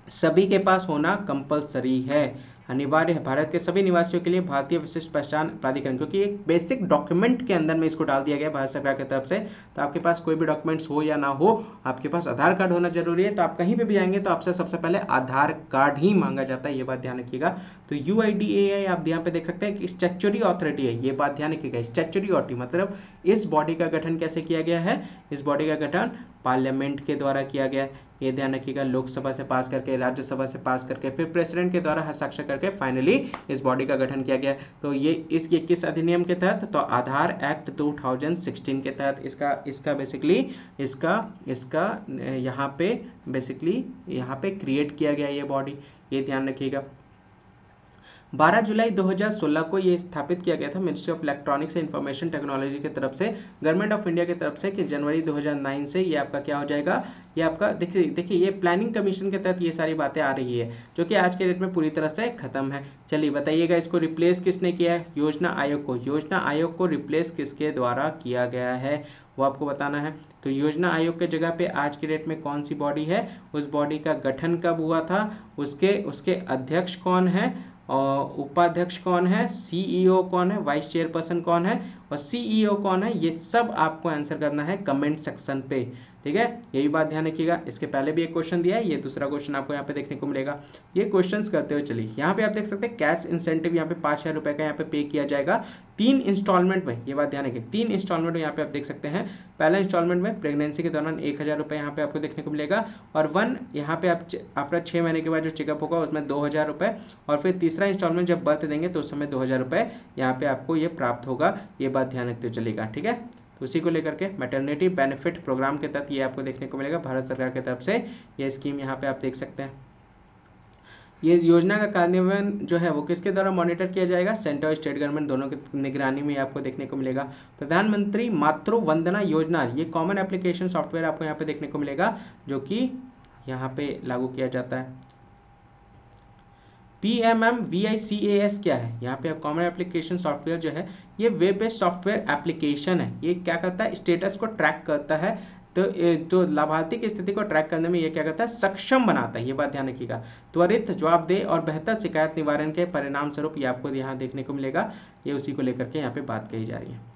सभी के पास होना कंपलसरी है, अनिवार्य है भारत के सभी निवासियों के लिए भारतीय विशिष्ट पहचान प्राधिकरण, क्योंकि एक बेसिक डॉक्यूमेंट के अंदर में इसको डाल दिया गया भारत सरकार की तरफ से। तो आपके पास कोई भी डॉक्यूमेंट्स हो या ना हो, आपके पास आधार कार्ड होना जरूरी है। तो आप कहीं पे भी जाएंगे तो आपसे सबसे पहले आधार कार्ड ही मांगा जाता है, ये बात ध्यान रखिएगा। तो UIDAI आप यहाँ पे देख सकते हैं कि स्टैट्यूटरी अथॉरिटी है, ये बात ध्यान रखिएगा। स्टैट्यूटरी अथॉरिटी मतलब इस बॉडी का गठन कैसे किया गया है? इस बॉडी का गठन पार्लियामेंट के द्वारा किया गया है, ये ध्यान रखिएगा। लोकसभा से पास करके, राज्यसभा से पास करके, फिर प्रेसिडेंट के द्वारा हस्ताक्षर करके फाइनली इस बॉडी का गठन किया गया। तो ये किस अधिनियम के तहत? तो आधार एक्ट 2016 के तहत इसका बेसिकली यहाँ पे क्रिएट किया गया ये बॉडी, ये ध्यान रखिएगा। 12 जुलाई 2016 को ये स्थापित किया गया था ministry of electronics and information technology की तरफ से, गवर्नमेंट ऑफ इंडिया की तरफ से, कि जनवरी 2009 से ये आपका क्या हो जाएगा, ये आपका देखिए ये प्लानिंग कमीशन के तहत ये सारी बातें आ रही है, जो कि आज के डेट में पूरी तरह से खत्म है। चलिए बताइएगा, इसको रिप्लेस किसने किया है? योजना आयोग को रिप्लेस किसके द्वारा किया गया है वो आपको बताना है। तो योजना आयोग के जगह पे आज की डेट में कौन सी बॉडी है? उस बॉडी का गठन कब हुआ था? उसके अध्यक्ष कौन है और उपाध्यक्ष कौन है, CEO कौन है, वाइस चेयरपर्सन कौन है और CEO कौन है, ये सब आपको आंसर करना है कमेंट सेक्शन पे, ठीक है। यही बात ध्यान रखिएगा। इसके पहले भी एक क्वेश्चन दिया है, ये दूसरा क्वेश्चन आपको यहाँ पे देखने को मिलेगा। ये क्वेश्चंस करते हुए चलिए, यहाँ पे आप देख सकते हैं कैश इंसेंटिव यहाँ पे 5,000 रुपये का यहाँ पे पे किया जाएगा 3 इंस्टॉलमेंट में, ये बात ध्यान रखिए। 3 इंस्टॉलमेंट में यहाँ पे आप देख सकते हैं। पहला इंस्टॉलमेंट में प्रेगनेंसी के दौरान 1,000 रुपये यहाँ पे आपको देखने को मिलेगा, और यहाँ पे आप आफ्टर 6 महीने के बाद जो चेकअप होगा उसमें 2,000 रुपये, और फिर तीसरा इंस्टॉलमेंट जब बर्थ देंगे तो उस समय 2,000 रुपये यहाँ पे आपको ये प्राप्त होगा, ये बात ध्यान रखते चलेगा, ठीक है। तो उसी को लेकर के मैटरनिटी बेनिफिट प्रोग्राम के तहत ये आपको देखने को मिलेगा भारत सरकार की तरफ से ये स्कीम यहाँ पे आप देख सकते हैं। ये योजना का कार्यान्वयन जो है वो किसके द्वारा मॉनिटर किया जाएगा? सेंट्रल और स्टेट गवर्नमेंट दोनों की निगरानी में आपको देखने को मिलेगा। प्रधानमंत्री मातृ वंदना योजना, ये कॉमन एप्लीकेशन सॉफ्टवेयर आपको यहाँ पे देखने को मिलेगा, जो कि यहाँ पे लागू किया जाता है। PMMVICAS क्या है? यहाँ पे कॉमन एप्लीकेशन सॉफ्टवेयर जो है ये वेब बेस्ड सॉफ्टवेयर एप्लीकेशन है। ये क्या करता है? स्टेटस को ट्रैक करता है, तो लाभार्थी की स्थिति को ट्रैक करने में ये क्या करता है? सक्षम बनाता है, ये बात ध्यान रखिएगा। त्वरित, जवाबदेह और बेहतर शिकायत निवारण के परिणाम स्वरूप ये आपको यहाँ देखने को मिलेगा। ये उसी को लेकर के यहाँ पे बात कही जा रही है।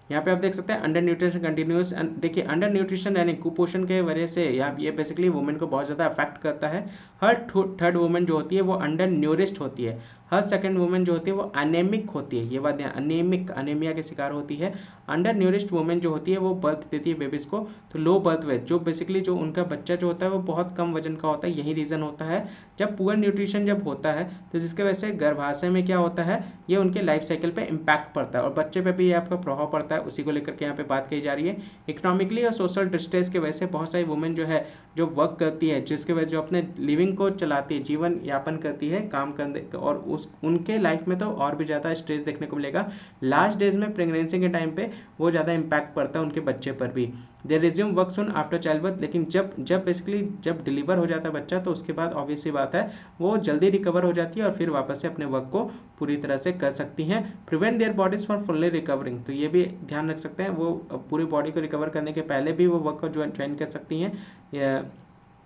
यहाँ पे आप देख सकते हैं अंडर न्यूट्रिशन कंटिन्यूस, देखिए अंडर न्यूट्रिशन यानी कुपोषण के वजह से ये बेसिकली वुमेन को बहुत ज़्यादा अफेक्ट करता है। हर थर्ड वुमेन जो होती है वो अंडर न्यूरिश्ड होती है। हर सेकंड वुमेन जो होती है वो अनेमिक होती है, ये बात ध्यान, अनेमिक, अनेमिया के शिकार होती है। अंडर न्यूरिश्ड वुमेन जो होती है वो बर्थ देती है बेबीज को, तो लो बर्थ वेट, जो बेसिकली जो उनका बच्चा जो होता है वो बहुत कम वजन का होता है, यही रीज़न होता है। जब पुअर न्यूट्रिशन जब होता है तो जिसके वजह से गर्भाशय में क्या होता है, ये उनके लाइफ साइकिल पे इम्पैक्ट पड़ता है और बच्चे पे भी ये आपका प्रभाव पड़ता है, उसी को लेकर के यहाँ पे बात कही जा रही है। इकोनॉमिकली और सोशल डिस्ट्रेस की वजह से बहुत सारी वुमेन जो है जो वर्क करती है, जिसके वजह से जो अपने लिविंग को चलाती है, जीवन यापन करती है काम करने, और उस उनके लाइफ में तो और भी ज़्यादा स्ट्रेस देखने को मिलेगा। लास्ट डेज में प्रेगनेंसी के टाइम पे वो ज़्यादा इम्पैक्ट पड़ता है उनके बच्चे पर भी। They resume work soon after child birth, लेकिन जब बेसिकली जब डिलीवर हो जाता है बच्चा तो उसके बाद ऑब्वियस सी बात है वो जल्दी रिकवर हो जाती है और फिर वापस से अपने वर्क को पूरी तरह से कर सकती हैं। Prevent their bodies for fully recovering, तो ये भी ध्यान रख सकते हैं, वो पूरी बॉडी को रिकवर करने के पहले भी वो वर्क को ज्वाइन कर सकती हैं,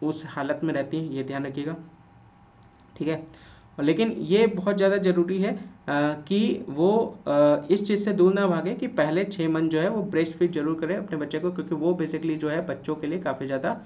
उस हालत में रहती हैं, ये ध्यान रखिएगा, ठीक है। लेकिन ये बहुत ज़्यादा ज़रूरी है कि वो इस चीज़ से दूर ना भागे कि पहले 6 मंथ जो है वो ब्रेस्ट फीड जरूर करें अपने बच्चे को, क्योंकि वो बेसिकली जो है बच्चों के लिए काफ़ी ज़्यादा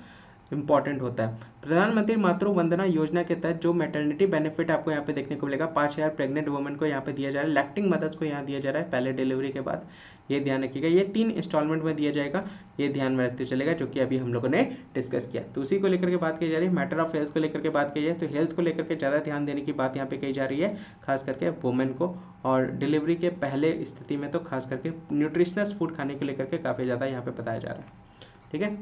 इंपॉर्टेंट होता है। प्रधानमंत्री मातृ वंदना योजना के तहत जो मैटरनिटी बेनिफिट आपको यहाँ पे देखने को मिलेगा, 5,000 प्रेग्नेंट वुमेन को यहाँ पे दिया जा रहा है, लैक्टिंग मदर्स को यहाँ दिया जा रहा है पहले डिलीवरी के बाद, ये ध्यान रखिएगा। ये 3 इंस्टॉलमेंट में दिया जाएगा, ये ध्यान में रखते चलेगा, जो कि अभी हम लोगों ने डिस्कस किया। तो उसी को लेकर के बात की जा रही है, मैटर ऑफ हेल्थ को लेकर के बात की जाए तो हेल्थ को लेकर के ज़्यादा ध्यान देने की बात यहाँ पे कही जा रही है, खास करके वुमेन को, और डिलीवरी के पहले स्थिति में तो खास करके न्यूट्रिशनस फूड खाने को लेकर के काफ़ी ज़्यादा यहाँ पे बताया जा रहा है, ठीक है।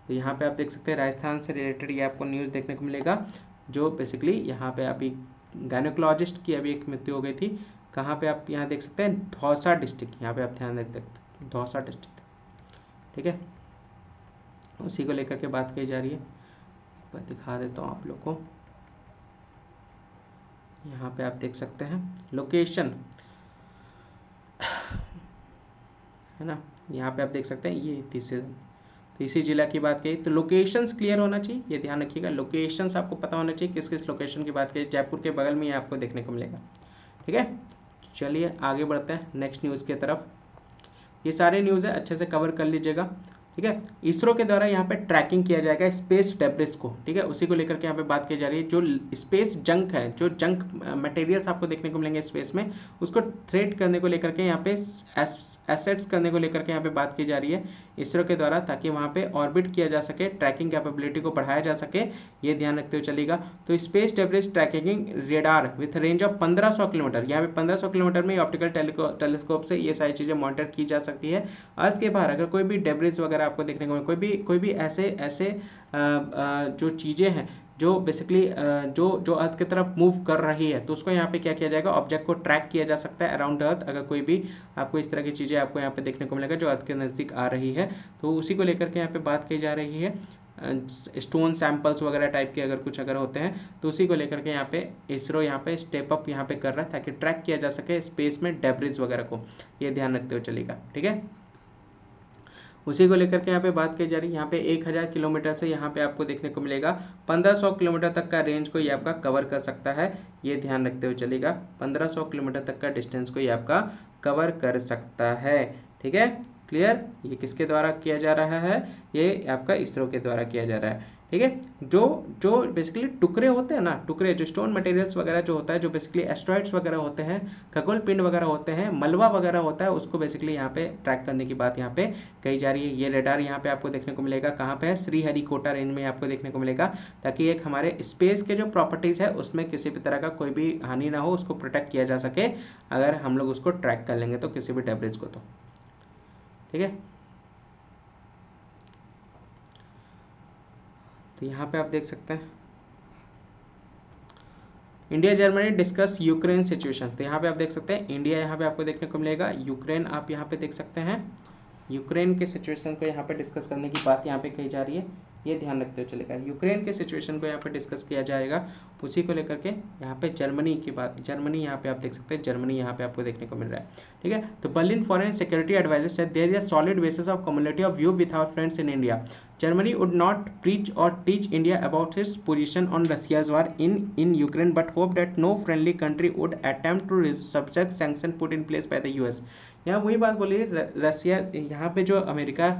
तो यहाँ पे आप देख सकते हैं राजस्थान से रिलेटेड ये आपको न्यूज़ देखने को मिलेगा, जो बेसिकली यहाँ पे अभी गायनोकोलॉजिस्ट की अभी एक मृत्यु हो गई थी, कहाँ पे आप यहाँ देख सकते हैं दौसा डिस्ट्रिक्ट, यहाँ पे आप ध्यान रख सकते हैं दौसा डिस्ट्रिक्ट, ठीक है। उसी को लेकर के बात कही जा रही है, मैं दिखा देता हूँ आप लोग को, यहाँ पे आप देख सकते हैं लोकेशन है ना, यहाँ पे आप देख सकते हैं ये तीसरी जिला की बात कही तो लोकेशंस क्लियर होना चाहिए, ये ध्यान रखिएगा, लोकेशंस आपको पता होना चाहिए किस किस लोकेशन की बात करी, जयपुर के बगल में ये आपको देखने को मिलेगा, ठीक है। चलिए आगे बढ़ते हैं नेक्स्ट न्यूज़ की तरफ। ये सारे न्यूज़ है, अच्छे से कवर कर लीजिएगा, ठीक है। इसरो के द्वारा यहाँ पे ट्रैकिंग किया जाएगा स्पेस डेब्रिस को, ठीक है, उसी को लेकर के यहाँ पे बात की जा रही है। जो स्पेस जंक है, जो जंक मटेरियल्स आपको देखने को मिलेंगे स्पेस में, उसको थ्रेट करने को लेकर के यहाँ पे एसेट्स करने को लेकर के यहाँ पे बात की जा रही है इसरो के द्वारा, ताकि वहाँ पे ऑर्बिट किया जा सके, ट्रैकिंग कैपेबिलिटी को बढ़ाया जा सके, ये ध्यान रखते हुए चलेगा। तो space debris tracking radar with range of 1500 kilometre, यहाँ पे 1500 किलोमीटर में ऑप्टिकल टेलीस्कोप से ये सारी चीज़ें मॉनिटर की जा सकती है। अर्थ के बाहर अगर कोई भी डेब्रिस वगैरह आपको देखने को कोई भी ऐसे जो चीज़ें हैं जो बेसिकली जो अर्थ की तरफ मूव कर रही है, तो उसको यहाँ पे क्या किया जाएगा, ऑब्जेक्ट को ट्रैक किया जा सकता है अराउंड अर्थ, अगर कोई भी आपको इस तरह की चीज़ें आपको यहाँ पे देखने को मिलेगा जो अर्थ के नज़दीक आ रही है, तो उसी को लेकर के यहाँ पे बात की जा रही है। स्टोन सैंपल्स वगैरह टाइप के अगर होते हैं तो उसी को लेकर के यहाँ पे इसरो यहाँ पे स्टेप अप यहाँ पे कर रहा है, ताकि ट्रैक किया जा सके स्पेस में डेब्रिस वगैरह को, ये ध्यान रखते हुए चलेगा, ठीक है। उसी को लेकर के यहाँ पे बात की जा रही है, यहाँ पे 1000 किलोमीटर से यहाँ पे आपको देखने को मिलेगा 1500 किलोमीटर तक का रेंज को ये आपका कवर कर सकता है, ये ध्यान रखते हुए चलेगा, 1500 किलोमीटर तक का डिस्टेंस को ये आपका कवर कर सकता है, ठीक है, क्लियर। ये किसके द्वारा किया जा रहा है, ये आपका इसरो के द्वारा किया जा रहा है, ठीक है। जो बेसिकली टुकड़े होते हैं ना, टुकड़े जो स्टोन मटेरियल्स वगैरह जो होता है, जो बेसिकली एस्ट्रॉइड्स वगैरह होते हैं, खगोल पिंड वगैरह होते हैं, मलबा वगैरह होता है, उसको बेसिकली यहाँ पे ट्रैक करने की बात यहाँ पे कही जा रही है। ये रेडार यहाँ पे आपको देखने को मिलेगा, कहाँ पे है, श्रीहरिकोटा रेंज में आपको देखने को मिलेगा, ताकि एक हमारे स्पेस के जो प्रॉपर्टीज़ है उसमें किसी भी तरह का कोई भी हानि ना हो, उसको प्रोटेक्ट किया जा सके अगर हम लोग उसको ट्रैक कर लेंगे तो किसी भी डेब्रिस को, तो ठीक है। तो यहाँ पे आप देख सकते हैं India Germany discuss Ukraine situation, तो यहाँ पे आप देख सकते हैं इंडिया यहाँ पे आपको देखने को मिलेगा, यूक्रेन आप यहाँ पे देख सकते हैं, यूक्रेन के सिचुएशन को यहाँ पे डिस्कस करने की बात यहाँ पे कही जा रही है, ये ध्यान रखते हुए चलेगा। यूक्रेन के सिचुएशन को यहाँ पे डिस्कस किया जाएगा, उसी को लेकर के यहाँ पे जर्मनी की बात, जर्मनी यहाँ पे आप देख सकते हैं, जर्मनी यहाँ पे आपको देखने को मिल रहा है, ठीक है। तो Berlin foreign security adviser said there is a solid basis of community of view with our friends in India, Germany would not preach or teach India about its position on Russia's war in Ukraine, but hope that no friendly country would attempt to subject sanction put in place by the US. यहाँ वही बात बोली, रसिया यहाँ पे जो अमेरिका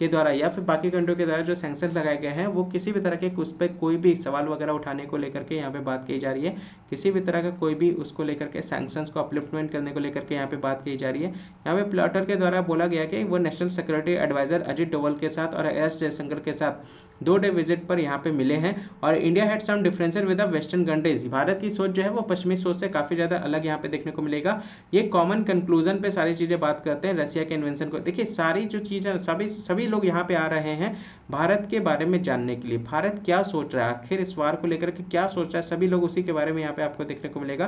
के द्वारा या फिर बाकी कंट्रियों के द्वारा जो सैंक्शन लगाए गए हैं वो किसी भी तरह के उस पर कोई भी सवाल वगैरह उठाने को लेकर के यहाँ पे बात की जा रही है। किसी भी तरह का कोई भी उसको लेकर के सैंक्शंस को अपलिफ्टमेंट करने को लेकर के यहाँ पे बात की जा रही है। यहाँ पे प्लॉटर के द्वारा बोला गया कि वो national security adviser Ajit Doval के साथ और एस जयशंकर के साथ 2 डे विजिट पर यहाँ पे मिले हैं। और India had some differences with the western countries, Bharat की सोच जो है वो पश्चिमी सोच से काफ़ी ज़्यादा अलग यहाँ पे देखने को मिलेगा। ये कॉमन कंक्लूजन पे सारी चीज़ें बात करते हैं रसिया के इन्वेंशन को। देखिए सारी जो चीज़ें सभी लोग यहाँ पे आ रहे हैं भारत के बारे में जानने के लिए, भारत क्या सोच रहा है, आखिर इस वार को लेकर के क्या सोच रहा है, सभी लोग उसी के बारे में यहाँ पे आपको देखने को मिलेगा,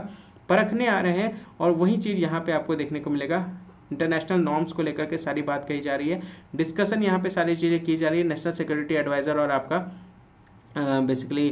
परखने आ रहे हैं। और वही चीज़ यहाँ पे आपको देखने को मिलेगा, इंटरनेशनल नॉर्म्स को लेकर के सारी बात कही जा रही है, डिस्कशन यहाँ पे सारी चीज़ें की जा रही है नेशनल सिक्योरिटी एडवाइज़र और आपका बेसिकली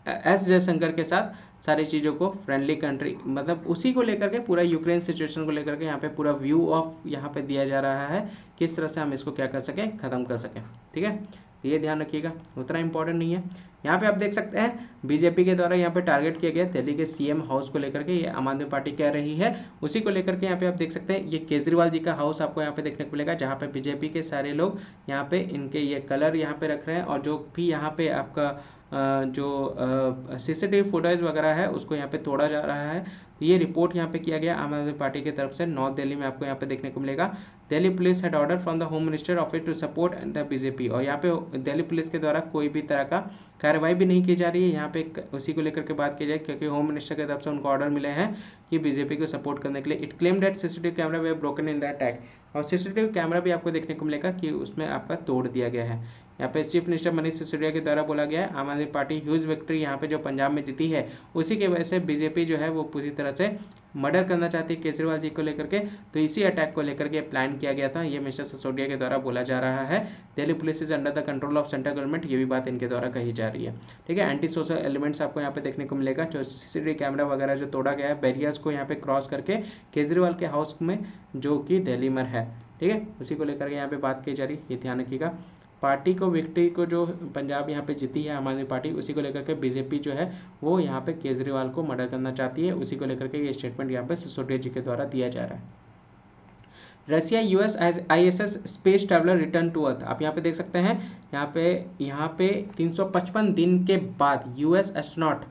एस जयशंकर के साथ सारी चीज़ों को फ्रेंडली कंट्री मतलब उसी को लेकर के पूरा यूक्रेन सिचुएशन को लेकर के यहाँ पे पूरा व्यू ऑफ यहाँ पे दिया जा रहा है, किस तरह से हम इसको क्या कर सकें, ख़त्म कर सकें। ठीक है, ये ध्यान रखिएगा, उतना इंपॉर्टेंट नहीं है। यहाँ पे आप देख सकते हैं बीजेपी के द्वारा यहाँ पे टारगेट किया गया दिल्ली के सीएम हाउस को लेकर के, ये आम आदमी पार्टी कह रही है, उसी को लेकर के यहाँ पे आप देख सकते हैं ये केजरीवाल जी का हाउस आपको यहाँ पे देखने को मिलेगा, जहाँ पे बीजेपी के सारे लोग यहाँ पे इनके ये कलर यहाँ पे रख रहे हैं। और जो भी यहाँ पे आपका जो सीसीटीवी फुटेज वगैरह है उसको यहाँ पे तोड़ा जा रहा है। ये रिपोर्ट यहाँ पे किया गया आम आदमी पार्टी की तरफ से नॉर्थ दिल्ली में आपको यहाँ पे देखने को मिलेगा। Delhi police had order from the home minister office to support the BJP, और यहाँ पे दिल्ली पुलिस के द्वारा कोई भी तरह का कार्रवाई भी नहीं की जा रही है। यहाँ पे उसी को लेकर के बात की जाए क्योंकि होम मिनिस्टर की तरफ से उनको ऑर्डर मिले हैं कि बीजेपी को सपोर्ट करने के लिए। It claim that CCTV camera way broken in the attack, और सीसीटीवी कैमरा भी आपको देखने को मिलेगा कि उसमें आपका तोड़ दिया गया है। यहाँ पे चीफ मिनिस्टर मनीष सिसोदिया के द्वारा बोला गया है आम आदमी पार्टी ह्यूज विक्ट्री यहाँ पे जो पंजाब में जीती है उसी की वजह से बीजेपी जो है वो पूरी तरह से मर्डर करना चाहती है केजरीवाल जी को लेकर के, तो इसी अटैक को लेकर के प्लान किया गया था, ये मिस्टर सिसोदिया के द्वारा बोला जा रहा है। Delhi police is under the control of central government, ये भी बात इनके द्वारा कही जा रही है। ठीक है, एंटी सोशल एलिमेंट्स आपको यहाँ पे देखने को मिलेगा, जो सीसीटीवी कैमरा वगैरह जो तोड़ा गया है बैरियर्स को यहाँ पे क्रॉस करके केजरीवाल के हाउस में जो कि दिल्ली में है। ठीक है, उसी को लेकर के यहाँ पे बात की जा रही है, ये ध्यान रखिएगा। पार्टी को विक्ट्री को जो पंजाब यहाँ पे जीती है आम आदमी पार्टी, उसी को लेकर के बीजेपी जो है वो यहाँ पे केजरीवाल को मर्डर करना चाहती है, उसी को लेकर के ये स्टेटमेंट यहाँ पे सिसोदिया जी के द्वारा दिया जा रहा है। Russia US ISS space traveller return to earth, आप यहाँ पे देख सकते हैं, यहाँ पे 355 दिन के बाद यूएस एस्ट्रोनॉट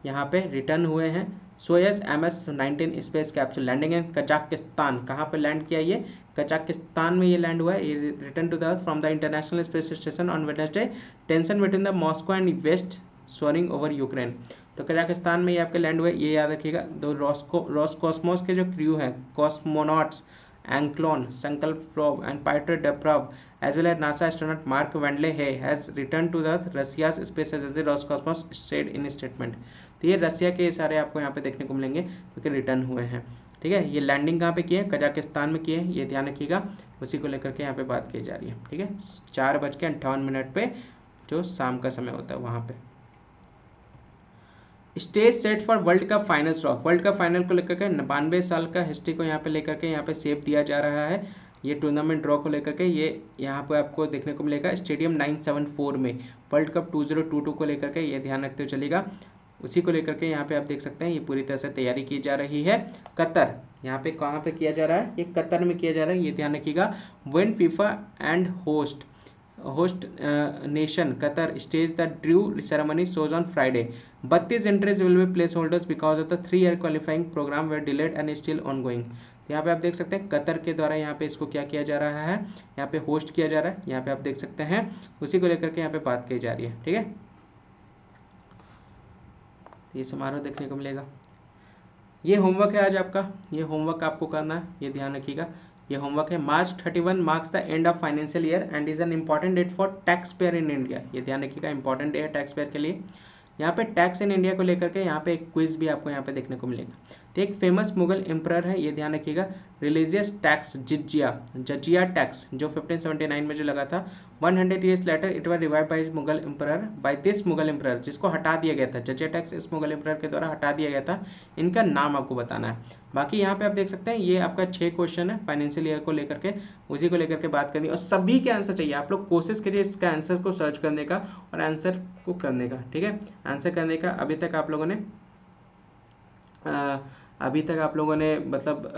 यहाँ पे रिटर्न हुए हैं। Soyuz MS-19 space capsule landing in Kazakhstan, कहाँ पे लैंड किया, ये कजाकिस्तान में ये लैंड हुआ है। ये return to the earth from the international space station on Wednesday, tension between the Moscow and west soaring over Ukraine. तो कजाकिस्तान में ये आपके लैंड हुए, ये याद रखिएगा। दो रॉसकॉस्मोस के जो क्रू हैं, cosmonauts Anklon, Sankalp probe and Piotr Dubrov, as well as NASA astronaut Mark Vandley has returned to the Earth, Russia's space agency Roscosmos said in a statement। तो ये रसिया के सारे आपको यहाँ पे देखने को मिलेंगे क्योंकि रिटर्न हुए हैं। ठीक है, ये लैंडिंग कहाँ पे किए, कजाकिस्तान में किए, ये ध्यान रखिएगा, उसी को लेकर के यहाँ पे बात की जा रही है। ठीक है, 4:58 पे जो शाम का समय होता है वहाँ पे। Stage set for world cup final draw, world cup final को लेकर के 92 साल का हिस्ट्री को यहाँ पे लेकर के यहाँ पे सेव दिया जा रहा है। ये टूर्नामेंट ड्रॉ को लेकर के ये यहाँ पे आपको देखने को मिलेगा स्टेडियम 974 में वर्ल्ड कप 2022 को लेकर के, ये ध्यान रखते हुए चलेगा। उसी को लेकर के यहाँ पे आप देख सकते हैं ये पूरी तरह से तैयारी की जा रही है। कतर, यहाँ पे कहाँ पे किया जा रहा है, ये कतर में किया जा रहा है, ये ध्यान रखिएगा। When FIFA and host nation Qatar stage the drew ceremony shows on Friday. 32 entries will be placeholders because of the 3-year qualifying program were delayed and still ongoing। यहाँ पे आप देख सकते हैं कतर के द्वारा यहाँ पे इसको क्या किया जा रहा है, यहाँ पे होस्ट किया जा रहा है, यहाँ पे आप देख सकते हैं, उसी को लेकर के यहाँ पे बात की जा रही है। ठीक है, ये समारोह देखने को मिलेगा। ये होमवर्क है आज आपका, ये होमवर्क आपको करना है, ये ध्यान रखिएगा। ये होमवर्क है। March 31 marks the end of financial year and is an important date for taxpayer in India, ये ध्यान रखिएगा, इंपॉर्टेंट डे है टैक्स पेयर के लिए। यहाँ पे टैक्स इन इंडिया को लेकर के यहाँ पे एक क्विज भी आपको यहाँ पे देखने को मिलेगा। तो एक फेमस मुगल एम्परर है, ये ध्यान रखिएगा, रिलीजियस टैक्स जजिया टैक्स जो 1579 में जो लगा था, 100 years later it was revived by Mughal emperor, by this Mughal emperor, जिसको हटा दिया गया था, जजिया टैक्स इस मुगल एम्परर के द्वारा हटा दिया गया था। इनका नाम आपको बताना है। बाकी यहाँ पे आप देख सकते हैं ये आपका 6 क्वेश्चन है फाइनेंशियल ईयर को लेकर के, उसी को लेकर के बात करनी, और सभी के आंसर चाहिए। आप लोग कोशिश करिए इसका आंसर को सर्च करने का और आंसर को करने का। ठीक है, आंसर करने का अभी तक आप लोगों ने अभी तक आप लोगों ने मतलब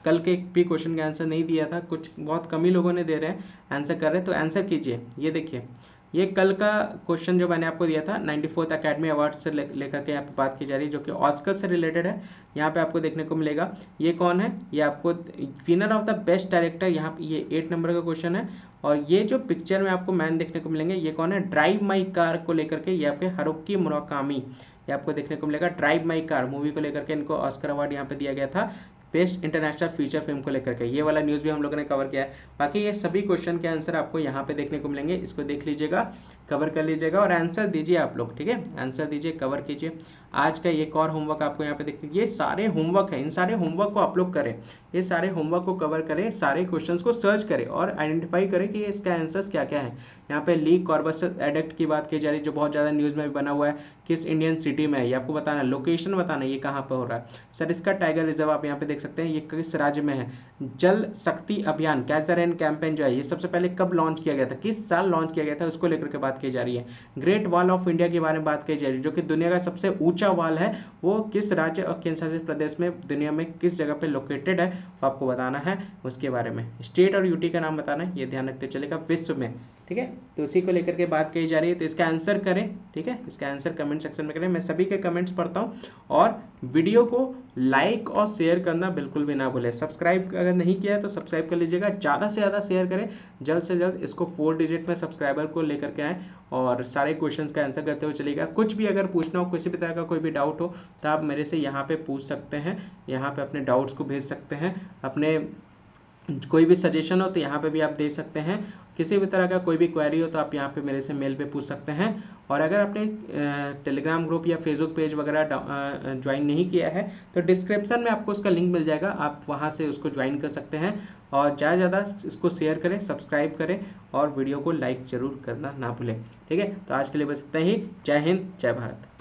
कल के भी क्वेश्चन का आंसर नहीं दिया था, कुछ बहुत कम ही लोगों ने दे रहे हैं आंसर कर रहे हैं, तो आंसर कीजिए। ये देखिए, ये कल का क्वेश्चन जो मैंने आपको दिया था 94th अकेडमी अवार्ड से लेकर के यहाँ पे बात की जा रही है, जो कि ऑस्कर से रिलेटेड है। यहाँ पे आपको देखने को मिलेगा ये कौन है, ये आपको winner of the best director, यहाँ पे ये 8 नंबर का क्वेश्चन है। और ये जो पिक्चर में आपको मैन देखने को मिलेंगे, ये कौन है, ड्राइव माई कार को लेकर के ये आपके हारुकी मुराकामी, ये आपको देखने को मिलेगा। ड्राइव माई कार मूवी को लेकर के इनको ऑस्कर अवार्ड यहाँ पे दिया गया था बेस्ट इंटरनेशनल फीचर फिल्म को लेकर के। ये वाला न्यूज़ भी हम लोगों ने कवर किया है। बाकी ये सभी क्वेश्चन के आंसर आपको यहाँ पे देखने को मिलेंगे, इसको देख लीजिएगा, कवर कर लीजिएगा और आंसर दीजिए आप लोग, ठीक है, आंसर दीजिए, कवर कीजिए। आज का एक और होमवर्क आपको यहाँ पे देखिए, ये सारे होमवर्क है, इन सारे होमवर्क को आप लोग करें, ये सारे होमवर्क को कवर करें, सारे क्वेश्चंस को सर्च करें और आइडेंटिफाई करें कि इसका आंसर्स क्या क्या है। यहाँ पे ली कॉर्बस एडेक्ट की बात की जा रही है, जो बहुत ज़्यादा न्यूज़ में भी बना हुआ है, किस इंडियन सिटी में है ये आपको बताना है, लोकेशन बताना है ये कहाँ पर हो रहा है। सरिस्का टाइगर रिजर्व आप यहाँ पे देख सकते हैं, ये किस राज्य में है। जल शक्ति अभियान कैचर एंड कैंपेन जो है, ये सबसे पहले कब लॉन्च किया गया था, किस साल लॉन्च किया गया था, उसको लेकर के बात की जा रही है। ग्रेट वॉल ऑफ इंडिया के बारे में बात की जा रही है, जो कि दुनिया का सबसे ऊंचा वॉल है, वो किस राज्य और केंद्र शासित प्रदेश में दुनिया में किस जगह पे लोकेटेड है, वो आपको बताना है उसके बारे में। स्टेट और यूटी का नाम बताना है, ये ध्यान रखते चलेगा विश्व में, ठीक है। तो उसी को लेकर के बात कही जा रही है, तो इसका आंसर करें, ठीक है, इसका आंसर कमेंट सेक्शन में करें। मैं सभी के कमेंट्स पढ़ता हूँ और वीडियो को लाइक और शेयर करना बिल्कुल भी ना भूलें। सब्सक्राइब अगर नहीं किया है तो सब्सक्राइब कर लीजिएगा, ज़्यादा से ज़्यादा शेयर करें, जल्द से जल्द इसको 4 डिजिट में सब्सक्राइबर को लेकर के आएँ और सारे क्वेश्चंस का आंसर करते हुए चलिएगा। कुछ भी अगर पूछना हो, किसी भी तरह का कोई भी डाउट हो तो आप मेरे से यहाँ पे पूछ सकते हैं, यहाँ पे अपने डाउट्स को भेज सकते हैं, अपने कोई भी सजेशन हो तो यहाँ पे भी आप दे सकते हैं, किसी भी तरह का कोई भी क्वेरी हो तो आप यहाँ पे मेरे से मेल पे पूछ सकते हैं। और अगर आपने टेलीग्राम ग्रुप या फेसबुक पेज वगैरह ज्वाइन नहीं किया है तो डिस्क्रिप्शन में आपको उसका लिंक मिल जाएगा, आप वहाँ से उसको ज्वाइन कर सकते हैं। और ज़्यादा से ज़्यादा इसको शेयर करें, सब्सक्राइब करें और वीडियो को लाइक ज़रूर करना ना भूलें, ठीक है। तो आज के लिए बस इतना ही। जय हिंद, जय भारत।